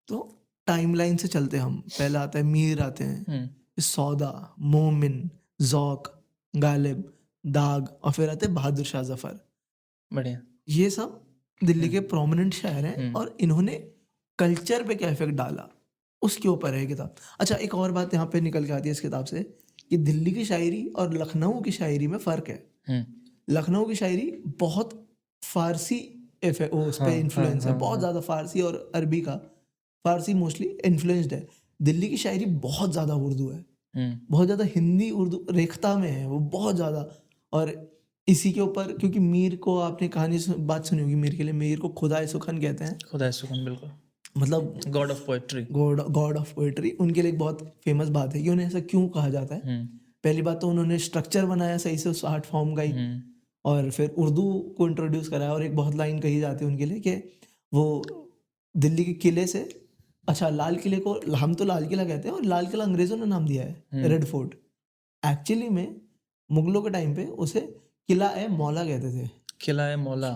B: तो टाइमलाइन से चलते हम, पहले आता है मीर, आते हैं सौदा, मोमिन, जौक, गालिब, दाग, और फिर आते हैं बहादुर शाह जफर।
A: बढ़िया।
B: ये सब दिल्ली के प्रोमिनेंट शायर हैं और इन्होंने कल्चर पे क्या इफेक्ट डाला उसके ऊपर है किताब। अच्छा, एक और बात यहाँ पे निकल के आती है इस किताब से कि दिल्ली की शायरी और लखनऊ की शायरी में फ़र्क है। लखनऊ की शायरी बहुत फारसी उस पे इन्फ्लुएंस है, बहुत ज़्यादा फारसी और अरबी का, फारसी मोस्टली इन्फ्लुएंस्ड है। दिल्ली की शायरी बहुत ज़्यादा उर्दू है, बहुत ज़्यादा हिंदी उर्दू रेखता में है वो, बहुत ज़्यादा। और इसी के ऊपर, क्योंकि मीर को आपने बात सुनी होगी, मीर के लिए, मीर को खुदाए सुखन कहते हैं।
A: खुदाए सुखन, बिल्कुल,
B: मतलब
A: God of poetry.
B: God of poetry उनके लिए एक बहुत फेमस बात है कि उन्हें ऐसा क्यों कहा जाता है। पहली बात तो उन्होंने स्ट्रक्चर बनाया सही से उस आर्ट फॉर्म का ही, और फिर उर्दू को इंट्रोड्यूस कराया। और एक बहुत लाइन कही जाती है उनके लिए कि वो दिल्ली के किले से, अच्छा लाल किले को हम तो लाल किला कहते हैं और लाल किला अंग्रेजों ने नाम दिया है, रेड फोर्ट। एक्चुअली में मुगलों के टाइम पे उसे किला ए मौला कहते थे।
A: किला ए मौला,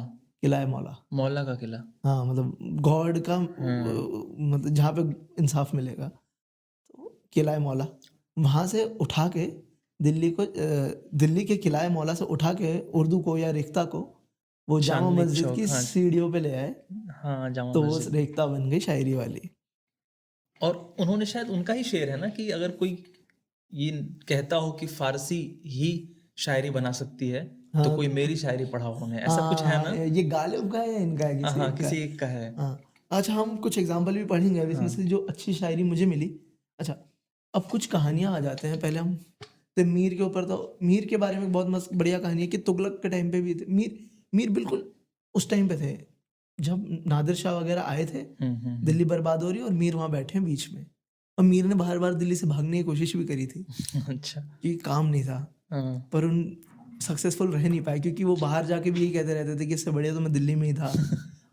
B: किला ए मौला,
A: मौला का किला,
B: हाँ, मतलब गॉड का, मतलब जहाँ पे इंसाफ मिलेगा, तो किला ए मौला। वहाँ से उठा के दिल्ली को, दिल्ली के किला ए मौला से उठा के उर्दू को या रेख्ता को वो जामा मस्जिद की सीढ़ियों पे ले आए।
A: हाँ, जामा
B: तो वो रेख्ता बन गई शायरी वाली।
A: और उन्होंने शायद, उनका ही शेर है ना कि अगर कोई ये कहता हो कि फारसी ही शायरी बना सकती है, तो कोई मेरी शायरी पढ़ा उन्होंने, ऐसा कुछ है ना? ये
B: गालिब का है या इनका है?
A: किसी एक का है।
B: अच्छा, हम कुछ एग्जांपल भी पढ़ेंगे इसमें से जो अच्छी शायरी मुझे मिली। अच्छा, अब कुछ कहानियां आ जाते हैं। पहले हम तो मीर के ऊपर, तो मीर के बारे में बहुत मस्त बढ़िया कहानी है कि तुगलक के टाइम पे भी थे मीर बिल्कुल उस टाइम पे थे जब नादिर शाह वगैरह आए थे। दिल्ली बर्बाद हो रही है और मीर वहाँ बैठे हैं बीच में, और मीर ने बार बार दिल्ली से भागने की कोशिश भी करी थी।
A: अच्छा,
B: कि काम नहीं था, पर उन सक्सेसफुल रह नहीं पाए, क्योंकि वो बाहर जाके भी यही कहते रहते थे कि इससे बढ़िया तो मैं दिल्ली में ही था।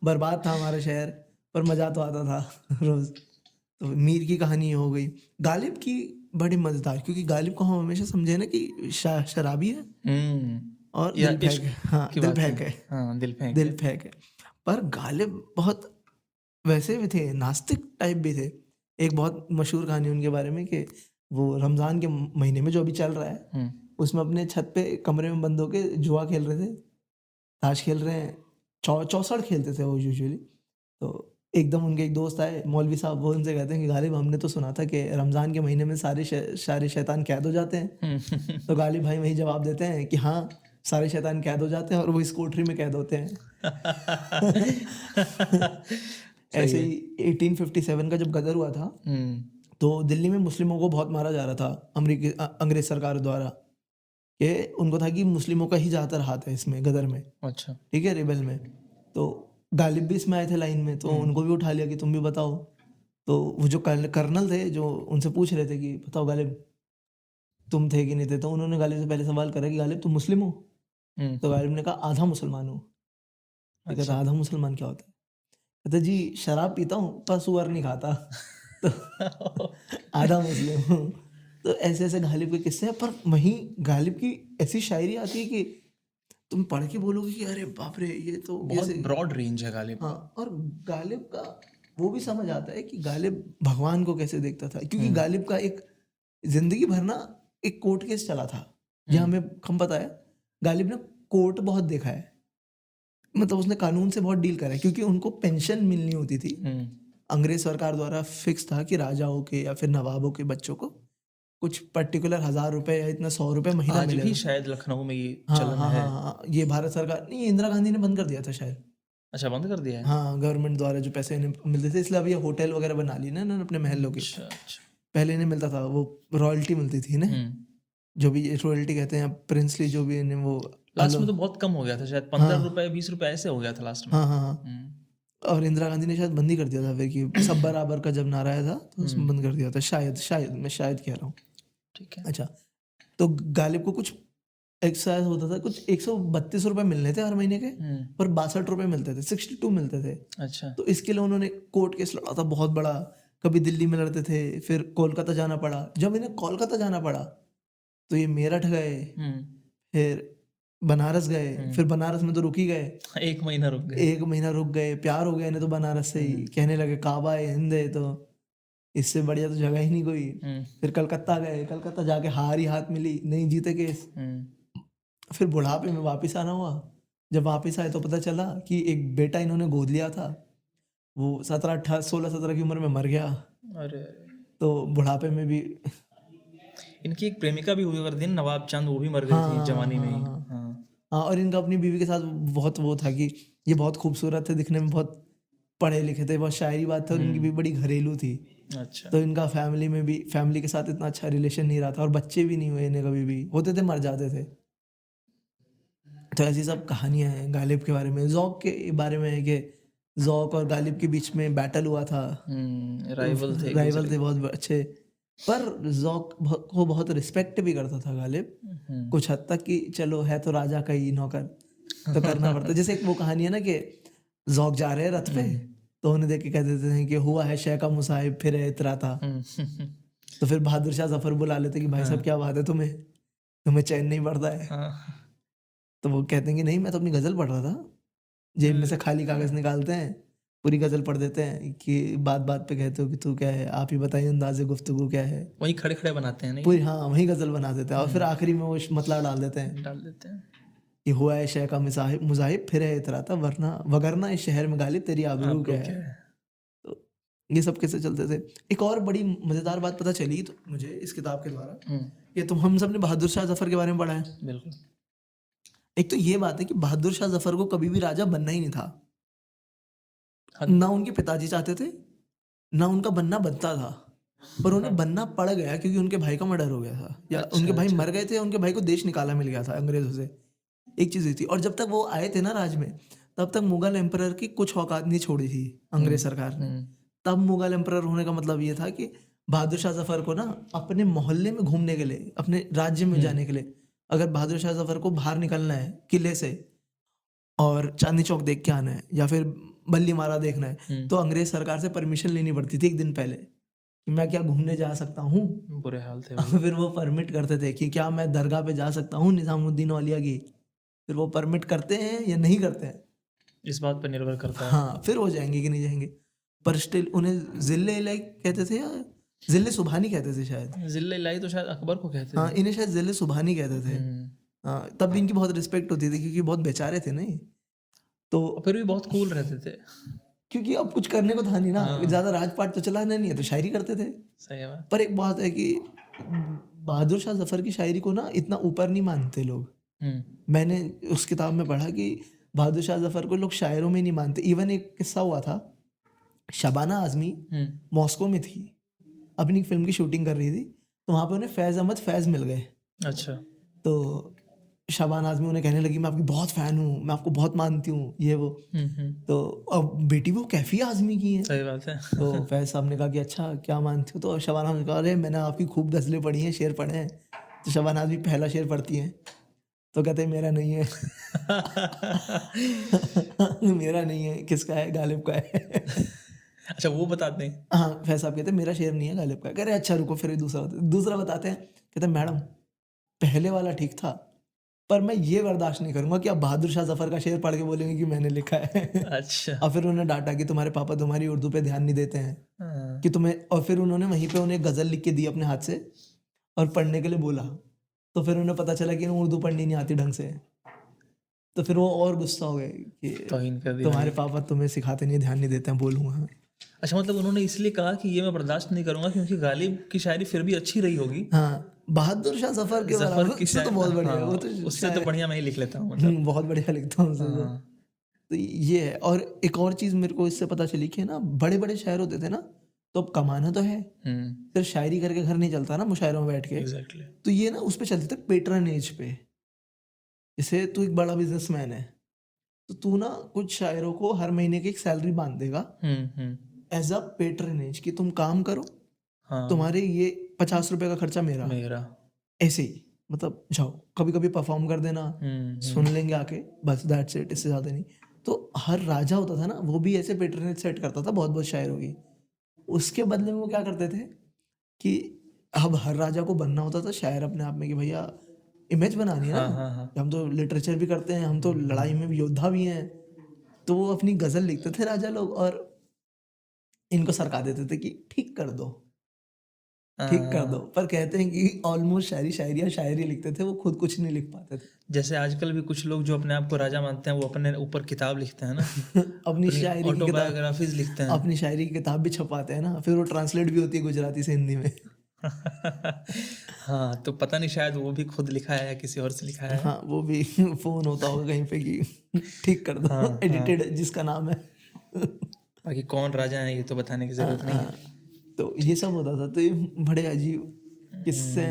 B: बर्बाद था हमारा शहर, पर मज़ा तो आता था रोज़। तो मीर की कहानी हो गई। गालिब की बड़ी मज़ेदार, क्योंकि गालिब को हम हमेशा समझे ना कि शराबी है और दिल फेंक है। हाँ, दिल फेंक है।
A: हाँ, दिल फेंक है।
B: पर गालिब बहुत वैसे भी थे, नास्तिक टाइप भी थे। एक बहुत मशहूर कहानी उनके बारे में कि वो रमज़ान के महीने में जो अभी चल रहा है, उसमें अपने छत पे कमरे में बंद होके जुआ खेल रहे थे, ताश खेल रहे हैं, चौसड़ खेलते थे वो यूजुअली। तो एकदम उनके एक दोस्त आए, मौलवी साहब, वो उनसे कहते हैं कि गालिब, हमने तो सुना था कि रमज़ान के महीने में सारे शैतान कैद हो जाते हैं। तो गालिब भाई वही जवाब देते हैं कि हाँ, सारे शैतान कैद हो जाते हैं और वो इस कोठरी में कैद होते हैं। ऐसे ही 1857 का जब गदर हुआ था, तो दिल्ली में मुस्लिमों को बहुत मारा जा रहा था अंग्रेज सरकार द्वारा, कि उनको था कि मुस्लिमों का ही ज़्यादातर हाथ है इसमें, गदर में।
A: अच्छा,
B: ठीक है, रिबेल में। तो गालिब भी इसमें आए थे लाइन में, तो उनको भी उठा लिया कि तुम भी बताओ। तो वो जो कर्नल थे, जो उनसे पूछ रहे थे कि बताओ गालिब, तुम थे कि नहीं थे, तो उन्होंने गालिब से पहले सवाल करा कि गालिब तुम मुस्लिम हो? तो गालिब ने कहा आधा मुसलमान हूँ। कहता आधा मुसलमान क्या होता है? कहता जी शराब पीता हूँ पर सुअर नहीं खाता। तो आधा मुस्लिम हूँ। तो ऐसे ऐसे गालिब के किस्से हैं। पर वहीं गालिब की ऐसी शायरी आती है कि तुम पढ़ के बोलोगे कि अरे बाप रे, ये तो
A: बहुत ब्रॉड रेंज है गालिब।
B: हाँ, और गालिब का वो भी समझ आता है कि गालिब भगवान को कैसे देखता था, क्योंकि गालिब का एक जिंदगी भर ना एक कोर्ट केस चला था, जहाँ हमें कम पता है गालिब ने कोर्ट बहुत देखा है, मतलब उसने कानून से बहुत डील करा है, क्योंकि उनको पेंशन मिलनी होती थी। अंग्रेज सरकार द्वारा फिक्स था कि राजाओं के या फिर नवाबों के बच्चों को कुछ पर्टिकुलर 1000 रुपए या इतना 100 रुपए महीना मिलेगा।
A: आज भी शायद लखनऊ में ये चलन है।
B: हाँ, ये भारत सरकार नहीं, इंदिरा गांधी ने बंद कर दिया था शायद।
A: अच्छा, बंद कर दिया है?
B: हाँ, गवर्नमेंट द्वारा जो पैसे इन्हें मिलते थे, इसलिए अब ये होटल वगैरह बना ली ना अपने महलों की। पहले इन्हें मिलता था, वो रॉयल्टी मिलती थी ना, जो भी रॉयल्टी कहते हैं, प्रिंसली जो भी इन्हें, वो
A: लास्ट में तो बहुत कम हो गया था शायद, 15 रुपए 20 रुपए ऐसे हो गया था लास्ट में।
B: हाँ। और इंदिरा गांधी ने शायद बंद ही कर दिया था फिर, कि सब बराबर का जब नारा आया था तो उसमें बंद कर दिया था शायद मैं शायद कह रहा हूँ।
A: ठीक है।
B: अच्छा, तो गालिब को कुछ एक्सरसाइज होता था, कुछ 132 रुपए मिलने थे हर महीने के, पर 62 रुपए मिलते थे, 62 मिलते थे।
A: अच्छा,
B: तो इसके लिए उन्होंने कोर्ट केस लड़ा था बहुत बड़ा। कभी दिल्ली में लड़ते थे, फिर कोलकाता जाना पड़ा। जब इन्हें कोलकाता जाना पड़ा तो ये मेरठ गए, फिर बनारस गए, फिर बनारस में तो रुक ही गए,
A: 1 महीना रुक गए।
B: 1 महीना रुक गए, प्यार हो गया इन्हें तो बनारस से ही, कहने लगे काबा है हिंद है। तो इससे बढ़िया तो जगह ही नहीं कोई। फिर कलकत्ता गए, कलकत्ता जाके हार ही हाथ मिली, नहीं जीते केस। फिर बुढ़ापे में वापस आना हुआ। जब वापस आए तो पता चला कि एक बेटा इन्होंने गोद लिया था, वो 16-17 की उम्र में मर गया।
A: अरे
B: तो बुढ़ापे में भी
A: इनकी एक प्रेमिका भी हुई करती है, नवाब चांद, वो भी मर गई थी जवानी में ही।
B: हाँ, और इनका अपनी बीवी के साथ बहुत वो था कि ये बहुत खूबसूरत थे, दिखने में बहुत पढ़े लिखे थे, बहुत शायरी बात थी, और इनकी भी बड़ी घरेलू थी।
A: अच्छा।
B: तो इनका फैमिली में भी, फैमिली के साथ इतना अच्छा रिलेशन नहीं रहा था, और बच्चे भी नहीं हुए इन्हें कभी भी, होते थे मर जाते थे। तो ऐसी सब कहानियां हैं गालिब के बारे में। ज़ौक के बारे में है कि ज़ौक और गालिब के बीच में बैटल हुआ था,
A: राइवल थे
B: बहुत अच्छे। पर ज़ौक को बहुत रिस्पेक्ट भी करता था गालिब, कुछ हद तक कि चलो है तो राजा का ही नौकर, तो करना पड़ता। जैसे एक वो कहानी है ना कि ज़ौक जा रहे हैं रथ पे, तो उन्हें देख के कह देते हैं कि हुआ है शह का मुसाहिब फिर इतराता। तो फिर बहादुर शाह जफर बुला लेते कि भाई साहब क्या बात है, तुम्हें चैन नहीं पड़ता है? तो वो कहते हैं कि नहीं, मैं तो अपनी गजल पढ़ रहा था। जेब में से खाली कागज निकालते हैं, पूरी गजल पढ़ देते हैं कि बात बात पे कहते हो कि तू क्या है, आप ही बताइए अंदाज़े गुफ्तगू क्या है।
A: वही खड़े खड़े बनाते हैं नहीं?
B: पूरी, हाँ, वही गजल बना देते हैं, और फिर आखिरी में वो मतलब डाल देते हैं कि हुआ है शह का मुजाहिब फिर है इतराता, वगरना इस शहर में गालिब तेरी आबरू क्या है। तो ये सब कैसे चलते थे। एक और बड़ी मजेदार बात पता चली तो मुझे इस किताब के द्वारा, ये तो हम सब ने बहादुर शाह जफर के बारे में पढ़ा है।
A: बिल्कुल।
B: एक तो ये बात है कि बहादुर शाह जफर को कभी भी राजा बनना ही नहीं था, ना उनके पिताजी चाहते थे, ना उनका बनना बनता था, पर उन्हें बनना पड़ गया क्योंकि उनके भाई का मर्डर हो गया था, या उनके भाई मर गए थे, उनके भाई को देश निकाला मिल गया था अंग्रेजों से। एक चीज हुई थी, और जब तक वो आए थे ना राज में, तब तक मुगल एम्परर की कुछ औकात नहीं छोड़ी थी अंग्रेज सरकार ने। तब मुगल एम्परर होने का मतलब ये था कि बहादुर शाह जफर को ना अपने मोहल्ले में घूमने के लिए, अपने राज्य में जाने के लिए, अगर बहादुर शाह जफर को बाहर निकलना है किले से और चांदनी चौक देख के आना है, या फिर बल्ली मारा देखना है, तो अंग्रेज सरकार से परमिशन लेनी पड़ती थी एक दिन पहले कि मैं क्या घूमने जा सकता हूँ।
A: बुरे हाल थे।
B: फिर वो परमिट करते थे कि क्या मैं दरगाह पे जा सकता हूँ निजामुद्दीन औलिया की। फिर वो परमिट करते हैं या नहीं करते हैं,
A: इस बात पर निर्भर करता है।
B: हाँ, फिर वो जाएंगे कि नहीं जाएंगे। पर स्टिल उन्हें जिले इलाही कहते थे, या जिले सुबहानी कहते थे शायद।
A: जिले इलाही तो शायद अकबर को कहते थे।
B: हाँ, इन्हें शायद जिले सुबहानी कहते थे। हाँ, तब भी इनकी बहुत रिस्पेक्ट होती थी क्योंकि बहुत बेचारे थे नहीं, तो
A: फिर भी बहुत कूल रहते थे
B: क्योंकि अब कुछ करने को था नहीं ना, ज्यादा राजपाट तो चलाना नहीं है, तो शायरी करते थे।
A: सही बात।
B: पर एक बात है कि बहादुर शाह जफर की शायरी को ना इतना ऊपर नहीं मानते लोग। मैंने उस किताब में पढ़ा कि बहादुर शाह जफर को लोग शायरों में नहीं मानते। इवन एक किस्सा हुआ था, शबाना आजमी मॉस्को में थी, अपनी फिल्म की शूटिंग कर रही थी, तो वहाँ पे उन्हें फैज़ अहमद फैज़ मिल गए।
A: अच्छा।
B: तो शबाना आजमी उन्हें कहने लगी मैं आपकी बहुत फ़ैन हूँ, मैं आपको बहुत मानती हूँ, ये वो। तो अब बेटी वो कैफ़ी आजमी की है।
A: सही बात है।
B: तो फैज़ साहब ने कहा कि अच्छा क्या मानती हो, तो शबाना आजमी कहा अरे मैंने आपकी खूब गज़लें पढ़ी हैं, शेर पढ़े हैं। तो शबाना आजमी पहला शेर पढ़ती हैं, तो कहते हैं मेरा नहीं है। मेरा नहीं है, किसका है? गालिब का है।
A: अच्छा, वो बताते हैं।
B: हाँ, फैज़ साहब कहते हैं मेरा शेर नहीं है, गालिब का है। कह रहे अच्छा रुको, फिर दूसरा बताते हैं। कहते हैं मैडम पहले वाला ठीक था, पर मैं ये बर्दाश्त नहीं करूंगा कि आप बहादुर शाह जफर का शेर पढ़ के बोलेंगे कि मैंने लिखा है।
A: अच्छा।
B: और फिर उन्होंने डांटा कि तुम्हारे पापा तुम्हारी उर्दू पे ध्यान नहीं देते हैं कि तुम्हें, और फिर उन्होंने वहीं पे उन्हें गजल लिख के दी अपने हाथ से और पढ़ने के लिए बोला। तो फिर उन्हें पता चला कि उर्दू पढ़नी नहीं आती ढंग से, तो फिर वो और गुस्सा हो गए कि तुम्हारे पापा तुम्हें सिखाते नहीं, ध्यान नहीं देते हैं, बोलूँगा।
A: अच्छा, मतलब उन्होंने इसलिए कहा कि ये मैं बर्दाश्त नहीं करूंगा क्योंकि गालिब की शायरी फिर भी अच्छी रही होगी।
B: हाँ, बहादुर शाह जफर के
A: जफर की
B: तो बहुत बढ़िया है, वो तो
A: उससे तो बढ़िया मैं ही लिख लेता हूँ, मतलब
B: बहुत बढ़िया लिखता हूँ उससे तो ये है। और एक और चीज मेरे को इससे पता चली कि ना बड़े बड़े शायर होते थे ना, तो अब कमाना तो है, सिर्फ शायरी करके घर नहीं चलता ना मुशायरों में बैठ के। तो ये ना उस पे चलते थे पेट्रनेज पे। जैसे तू एक बड़ा बिजनेसमैन है, तो तू ना कुछ शायरों को हर महीने की एक सैलरी बांध देगा एज अ पेट्रनेज कि तुम काम करो, तुम्हारे ये 50 रुपए का खर्चा मेरा ऐसे ही, मतलब जाओ कभी कभी परफॉर्म कर देना, सुन लेंगे आके, बस दैट्स इट, इससे ज्यादा नहीं। तो हर राजा होता था ना, वो भी ऐसे पेट्रनेज सेट करता था बहुत बहुत शायरों की। उसके बदले में वो क्या करते थे कि अब हर राजा को बनना होता था शायर अपने आप में कि भैया इमेज बनानी है ना, हम तो लिटरेचर भी करते हैं, हम तो लड़ाई में भी योद्धा भी हैं। तो वो अपनी गजल लिखते थे राजा लोग और इनको सरका देते थे कि ठीक कर दो, ठीक कर दो। पर कहते हैं कि ऑलमोस्ट शायरी लिखते थे, वो खुद कुछ नहीं लिख पाते थे।
A: जैसे आजकल भी कुछ लोग जो अपने आप को राजा मानते हैं वो अपने ऊपर किताब लिखते हैं ना
B: अपनी शायरी की
A: ऑटोबायोग्राफीज लिखते हैं,
B: अपनी शायरी की किताब भी छपाते हैं ना, फिर वो ट्रांसलेट भी होती है गुजराती से हिंदी में।
A: हाँ, तो पता नहीं शायद वो भी खुद लिखा है या किसी और से लिखा है।
B: हाँ, वो भी फोन होता होगा कहीं पे कि ठीक कर दो, एडिटेड जिसका नाम है।
A: बाकी कौन राजा है ये तो बताने की जरूरत नहीं है।
B: तो ये सब होता था। तो ये बड़े अजीब किस्से।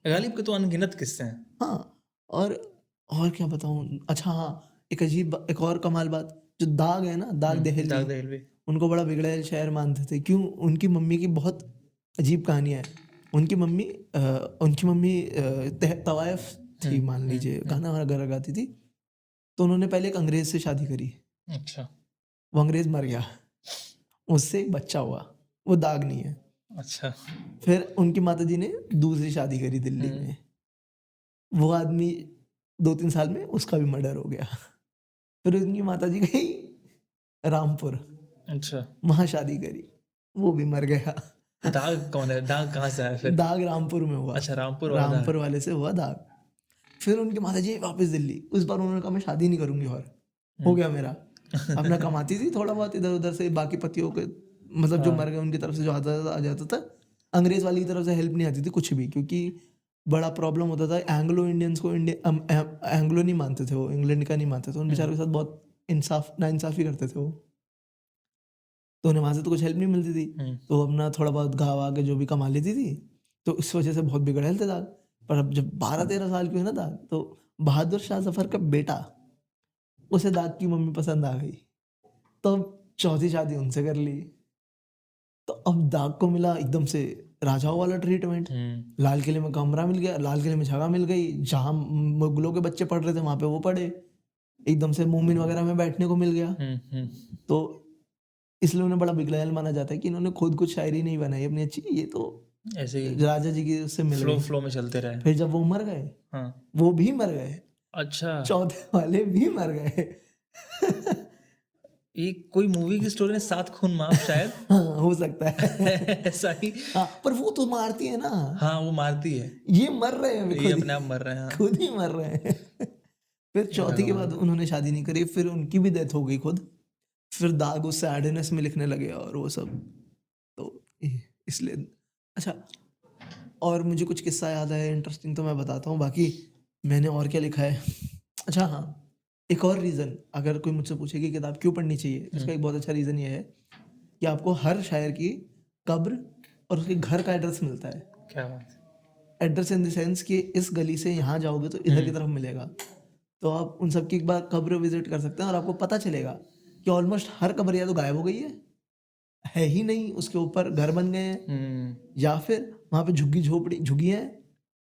A: गालिब के तो अनगिनत किस्से हैं।
B: हाँ, और क्या बताऊं। अच्छा हाँ, एक और कमाल बात, जो दाग है ना, दाग दहलवी, उनको बड़ा बिगड़ैल शायर मानते थे। क्यों? उनकी मम्मी की बहुत अजीब कहानियां है। उनकी मम्मी तवायफ थी, मान लीजिए, गाना वगैरह गाती थी। तो उन्होंने पहले एक अंग्रेज से शादी करी।
A: अच्छा।
B: वो अंग्रेज मर गया, उससे एक बच्चा हुआ, वो दाग नहीं है।
A: अच्छा।
B: फिर उनकी माताजी ने दूसरी शादी करी दिल्ली में। वो आदमी 2-3 साल में उसका भी मर्डर हो गया। फिर उनकी माताजी गई रामपुर,
A: अच्छा,
B: वहां शादी करी, वो भी मर गया।
A: दाग कौन है? दाग कहाँ से आया फिर?
B: दाग रामपुर में हुआ।
A: अच्छा, रामपुर
B: वाले से हुआ दाग। फिर उनकी माताजी वापस दिल्ली। उस बार उन्होंने कहा मैं शादी नहीं करूंगी, और हो गया मेरा। अपना कमाती थी थोड़ा बहुत इधर उधर से, बाकी पतियों के मतलब जो मर गए उनकी तरफ से जो आ जाता था। अंग्रेज वाली की तरफ से हेल्प नहीं आती थी कुछ भी, क्योंकि बड़ा प्रॉब्लम होता था। एंग्लो इंडियंस को एंग्लो नहीं मानते थे, वो इंग्लैंड का नहीं मानते थे। उन बेचारों के साथ बहुत नाइंसाफी करते थे वो। तो उन्हें वहां से तो कुछ हेल्प नहीं मिलती थी, तो अपना थोड़ा बहुत गाँव आके जो भी कमा लेती थी। तो इस वजह से बहुत बिगड़ैल थे दाग। पर अब जब 12-13 साल की हुई ना दाग, तो बहादुर शाह जफर का बेटा, उसे दाग की मम्मी पसंद आ गई, तो चौथी शादी उनसे कर ली। तो अब दाग को मिला एकदम से राजाओं वाला ट्रीटमेंट। लाल किले में कमरा मिल गया, लाल किले में जगह मिल गई, जहाँ मुगलों के बच्चे पढ़ रहे थे वहां पे वो पढ़े। एकदम से मोमिन वगैरह में बैठने को मिल गया। तो इसलिए उन्हें बड़ा बिगड़ैल माना जाता है कि इन्होंने खुद कुछ शायरी नहीं बनाई अपनी अच्छी, ये तो
A: ऐसे ही
B: राजा जी की उससे मिल गई,
A: फ्लो में चलते रहे।
B: फिर जब वो मर गए, वो भी मर गए।
A: अच्छा,
B: चौथे वाले भी मर गए।
A: ये कोई मूवी की स्टोरी है, 7 खून माफ शायद।
B: हाँ, हो सकता है
A: ऐसा ही।
B: हाँ, पर वो तो मारती है ना।
A: हाँ, वो मारती है,
B: ये मर रहे हैं,
A: ये अपने आप मर रहे हैं।
B: खुद ही मर रहे हैं। फिर चौथी के बाद उन्होंने शादी नहीं करी, फिर उनकी भी डेथ हो गई खुद। फिर दाग उस सैडनेस में लिखने लगे और वो सब। तो इसलिए अच्छा, और मुझे कुछ किस्सा याद है इंटरेस्टिंग, तो मैं बताता हूँ। बाकी मैंने और क्या लिखा है। अच्छा हाँ, एक और रीज़न, अगर कोई मुझसे पूछे कि किताब क्यों पढ़नी चाहिए, इसका एक बहुत अच्छा रीज़न ये है कि आपको हर शायर की कब्र और उसके घर का एड्रेस मिलता है।
A: क्या बात?
B: एड्रेस इन द सेंस कि इस गली से यहाँ जाओगे तो इधर की तरफ मिलेगा। तो आप उन सब की एक बार कब्र विजिट कर सकते हैं और आपको पता चलेगा कि ऑलमोस्ट हर कब्र या तो गायब हो गई है ही नहीं, उसके ऊपर घर बन गए हैं, या फिर वहाँ पे झुग्गी है,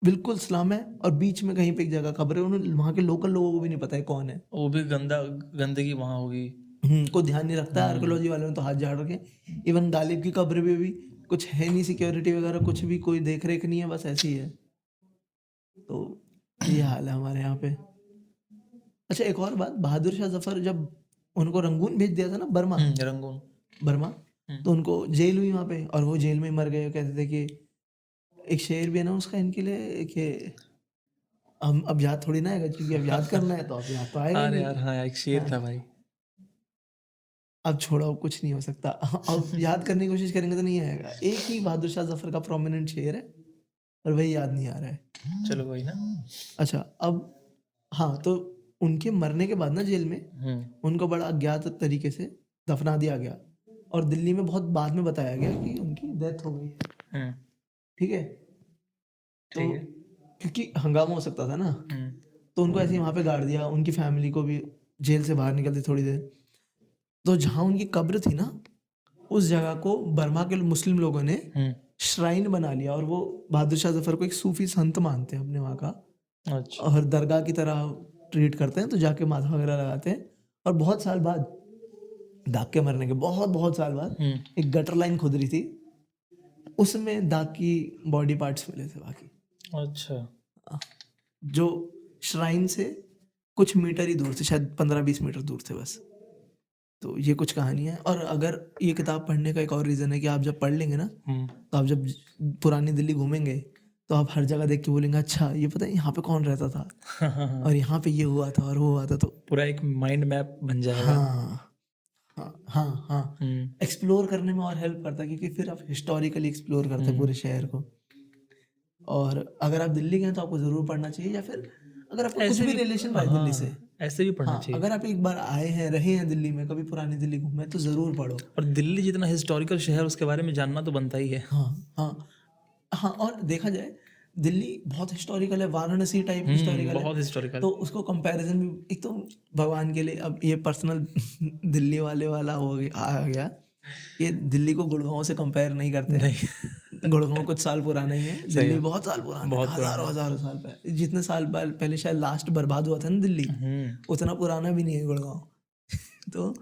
B: बिल्कुल स्लम है, और बीच में कहीं पे एक जगह कब्र है। उन्हें वहाँ के लोकल लोगों को भी नहीं पता है कौन है।
A: वो भी गंदगी वहाँ होगी,
B: कोई ध्यान नहीं रखता है। आर्कोलॉजी वालों ने तो हाथ झाड़ रखे। इवन गालिब की कब्र पे भी कुछ है नहीं, सिक्योरिटी वगैरह कुछ भी, कोई देख रेख नहीं है, बस ऐसी ही है। तो ये हाल है हमारे यहाँ पे। अच्छा, एक और बात, बहादुर शाह जफर जब उनको रंगून भेज दिया था ना, बर्मा, तो उनको जेल हुई वहाँ पे, और वो जेल में मर गए। कहते थे कि एक शेर भी है ना उसका इनके लिए कि हम अब याद थोड़ी ना आएगा, क्योंकि अब याद करना है तो अब याद तो आएगा।
A: अरे यार हाँ, एक शेर था भाई,
B: अब छोड़ो, कुछ नहीं हो सकता। अब याद करने की कोशिश करेंगे तो नहीं आएगा। एक ही बहादुर शाह जफर का प्रोमिनेंट शेर है और वही याद नहीं आ रहा है।
A: चलो वही ना।
B: अच्छा, अब हाँ, तो उनके मरने के बाद ना जेल में उनको बड़ा अज्ञात तरीके से दफना दिया गया, और दिल्ली में बहुत बाद में बताया गया कि उनकी डेथ हो गई है। ठीक है, तो क्योंकि हंगामा हो सकता था ना, तो उनको ऐसे ही वहां पे गाड़ दिया। उनकी फैमिली को भी जेल से बाहर निकलती थोड़ी देर। तो जहाँ उनकी कब्र थी ना, उस जगह को बर्मा के मुस्लिम लोगों ने श्राइन बना लिया, और वो बहादुर शाह जफर को एक सूफी संत मानते हैं अपने वहाँ का।
A: अच्छा।
B: और दरगाह की तरह ट्रीट करते हैं, तो जाके माथा वगैरह लगाते हैं। और बहुत साल बाद, दाग के मरने के बहुत साल बाद, एक गटर लाइन खुद रही थी, उसमें दाग की बॉडी पार्ट्स मिले थे बाकी।
A: अच्छा,
B: जो श्राइन से कुछ मीटर ही दूर थे, शायद 15-20 मीटर दूर थे बस। तो ये कुछ कहानियां हैं। और अगर ये किताब पढ़ने का एक और रीज़न है कि आप जब पढ़ लेंगे ना, तो आप जब पुरानी दिल्ली घूमेंगे तो आप हर जगह देख के बोलेंगे अच्छा ये पता है यहाँ पे कौन रहता था और यहाँ पे ये हुआ था और वो हुआ था। तो
A: पूरा एक माइंड मैप बन जाएगा।
B: हाँ एक्सप्लोर करने में और हेल्प करता है, क्योंकि फिर आप हिस्टोरिकली एक्सप्लोर करते हैं पूरे शहर को। और अगर आप दिल्ली गए तो आपको ज़रूर पढ़ना चाहिए, या फिर अगर आपको कुछ भी रिलेशन रहा है दिल्ली से,
A: ऐसे भी पढ़ना चाहिए।
B: अगर आप एक बार आए हैं, रहे हैं दिल्ली में, कभी पुरानी दिल्ली घूमे तो ज़रूर पढ़ो।
A: और दिल्ली जितना हिस्टोरिकल शहर, उसके बारे में जानना तो बनता ही है।
B: हाँ और देखा जाए दिल्ली बहुत हिस्टोरिकल है, वाराणसी टाइप हिस्टोरिकल है,
A: बहुत हिस्टोरिकल।
B: तो उसको कंपैरिजन भी, एक तो भगवान के लिए, अब ये पर्सनल दिल्ली वाला हो गया आ गया, ये दिल्ली को गुड़गांव से कंपेयर नहीं करते हैं। गुड़गांव कुछ साल पुराना ही है, दिल्ली बहुत साल पुराना, हजारों साल पहले, जितने साल पहले शायद लास्ट बर्बाद हुआ था ना दिल्ली, उतना पुराना भी नहीं है गुड़गांव। तो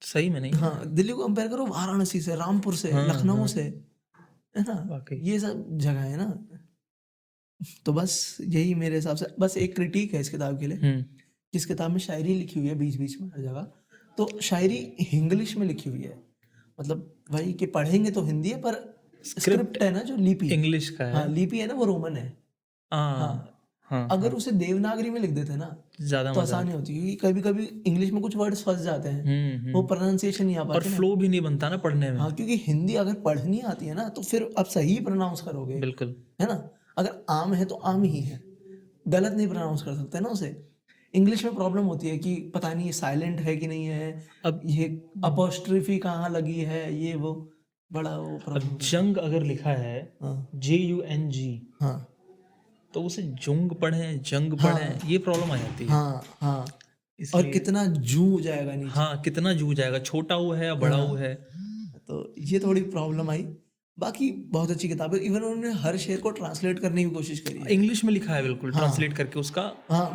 A: सही में नहीं।
B: हाँ, दिल्ली को कंपेयर करो वाराणसी से, रामपुर से, लखनऊ से, है ना, ये सब जगह है ना। तो बस यही मेरे हिसाब से बस एक क्रिटिक है इस किताब के लिए, जिस किताब में शायरी लिखी हुई है बीच बीच में हर जगह, तो शायरी इंग्लिश में लिखी हुई है, मतलब वही कि पढ़ेंगे तो हिंदी है, पर स्क्रिप्ट है ना जो लिपि
A: इंग्लिश का है।
B: हाँ, लिपि है ना वो रोमन है। अगर उसे देवनागरी में लिख देते ना ज्यादा तो आसानी होती, क्योंकि कभी कभी इंग्लिश में कुछ वर्ड्स फंस जाते हैं, वो प्रोनाउंसिएशन नहीं आ पाती,
A: और फ्लो भी नहीं बनता ना पढ़ने में।
B: हाँ, क्योंकि हिंदी अगर पढ़नी आती है ना तो फिर आप सही प्रोनाउंस करोगे,
A: बिल्कुल, है
B: ना। अगर आम है तो आम ही है, गलत नहीं प्रोनाउंस कर सकते ना उसे। इंग्लिश में प्रॉब्लम होती है कि पता नहीं ये साइलेंट है कि नहीं है, अब ये अपॉस्ट्रोफी कहाँ लगी है, ये वो बड़ा वो
A: प्रॉब्लम। जंग अगर लिखा है JUNG, हाँ, तो उसे जुंग पढ़े, जंग पढ़े, ये प्रॉब्लम आ जाती है।
B: और कितना जू जाएगा नीचे,
A: कितना जू जाएगा, छोटा हुआ है या बड़ा हुआ है,
B: तो ये थोड़ी प्रॉब्लम आई। बाकी बहुत अच्छी किताब है, इवन उन्होंने हर शेर को ट्रांसलेट करने की कोशिश करी है,
A: इंग्लिश में लिखा है बिल्कुल, ट्रांसलेट करके उसका।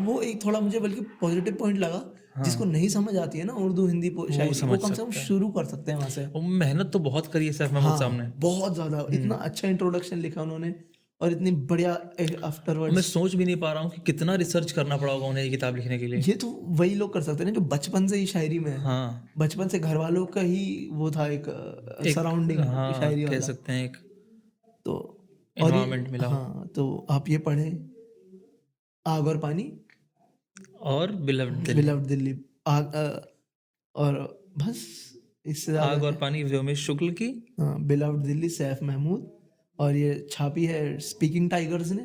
B: वो एक थोड़ा मुझे बल्कि पॉजिटिव पॉइंट लगा, जिसको नहीं समझ आती है ना उर्दू हिंदी शायरी, वो कम से कम शुरू कर सकते हैं वहां से।
A: मेहनत तो बहुत करी है सैफ महमूद साहब ने,
B: बहुत ज्यादा, इतना अच्छा इंट्रोडक्शन लिखा उन्होंने, और इतनी बढ़िया आफ्टरवर्ड।
A: मैं सोच भी नहीं पा रहा हूँ कि कितना रिसर्च करना पड़ा होगा उन्हें ये किताब लिखने के लिए।
B: ये तो वही लोग कर सकते हैं जो बचपन से ही शायरी में है, बचपन से घर वालों का ही वो था एक सराउंडिंग, शायरी
A: कह सकते हैं, एक
B: तो
A: एनवायरनमेंट मिला।
B: तो आप ये पढ़ें, आग और पानी
A: और बिलव्ड
B: दिल्ली, और बस इससे
A: आग और पानी व्योमेश शुक्ल की,
B: बिलव्ड दिल्ली सैफ महमूद, और ये छापी है स्पीकिंग टाइगर्स ने,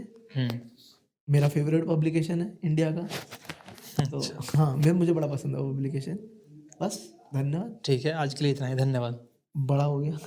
B: मेरा फेवरेट पब्लिकेशन है इंडिया का। तो मुझे बड़ा पसंद है वो पब्लिकेशन। बस धन्यवाद।
A: ठीक है, आज के लिए इतना ही, धन्यवाद।
B: बड़ा हो गया।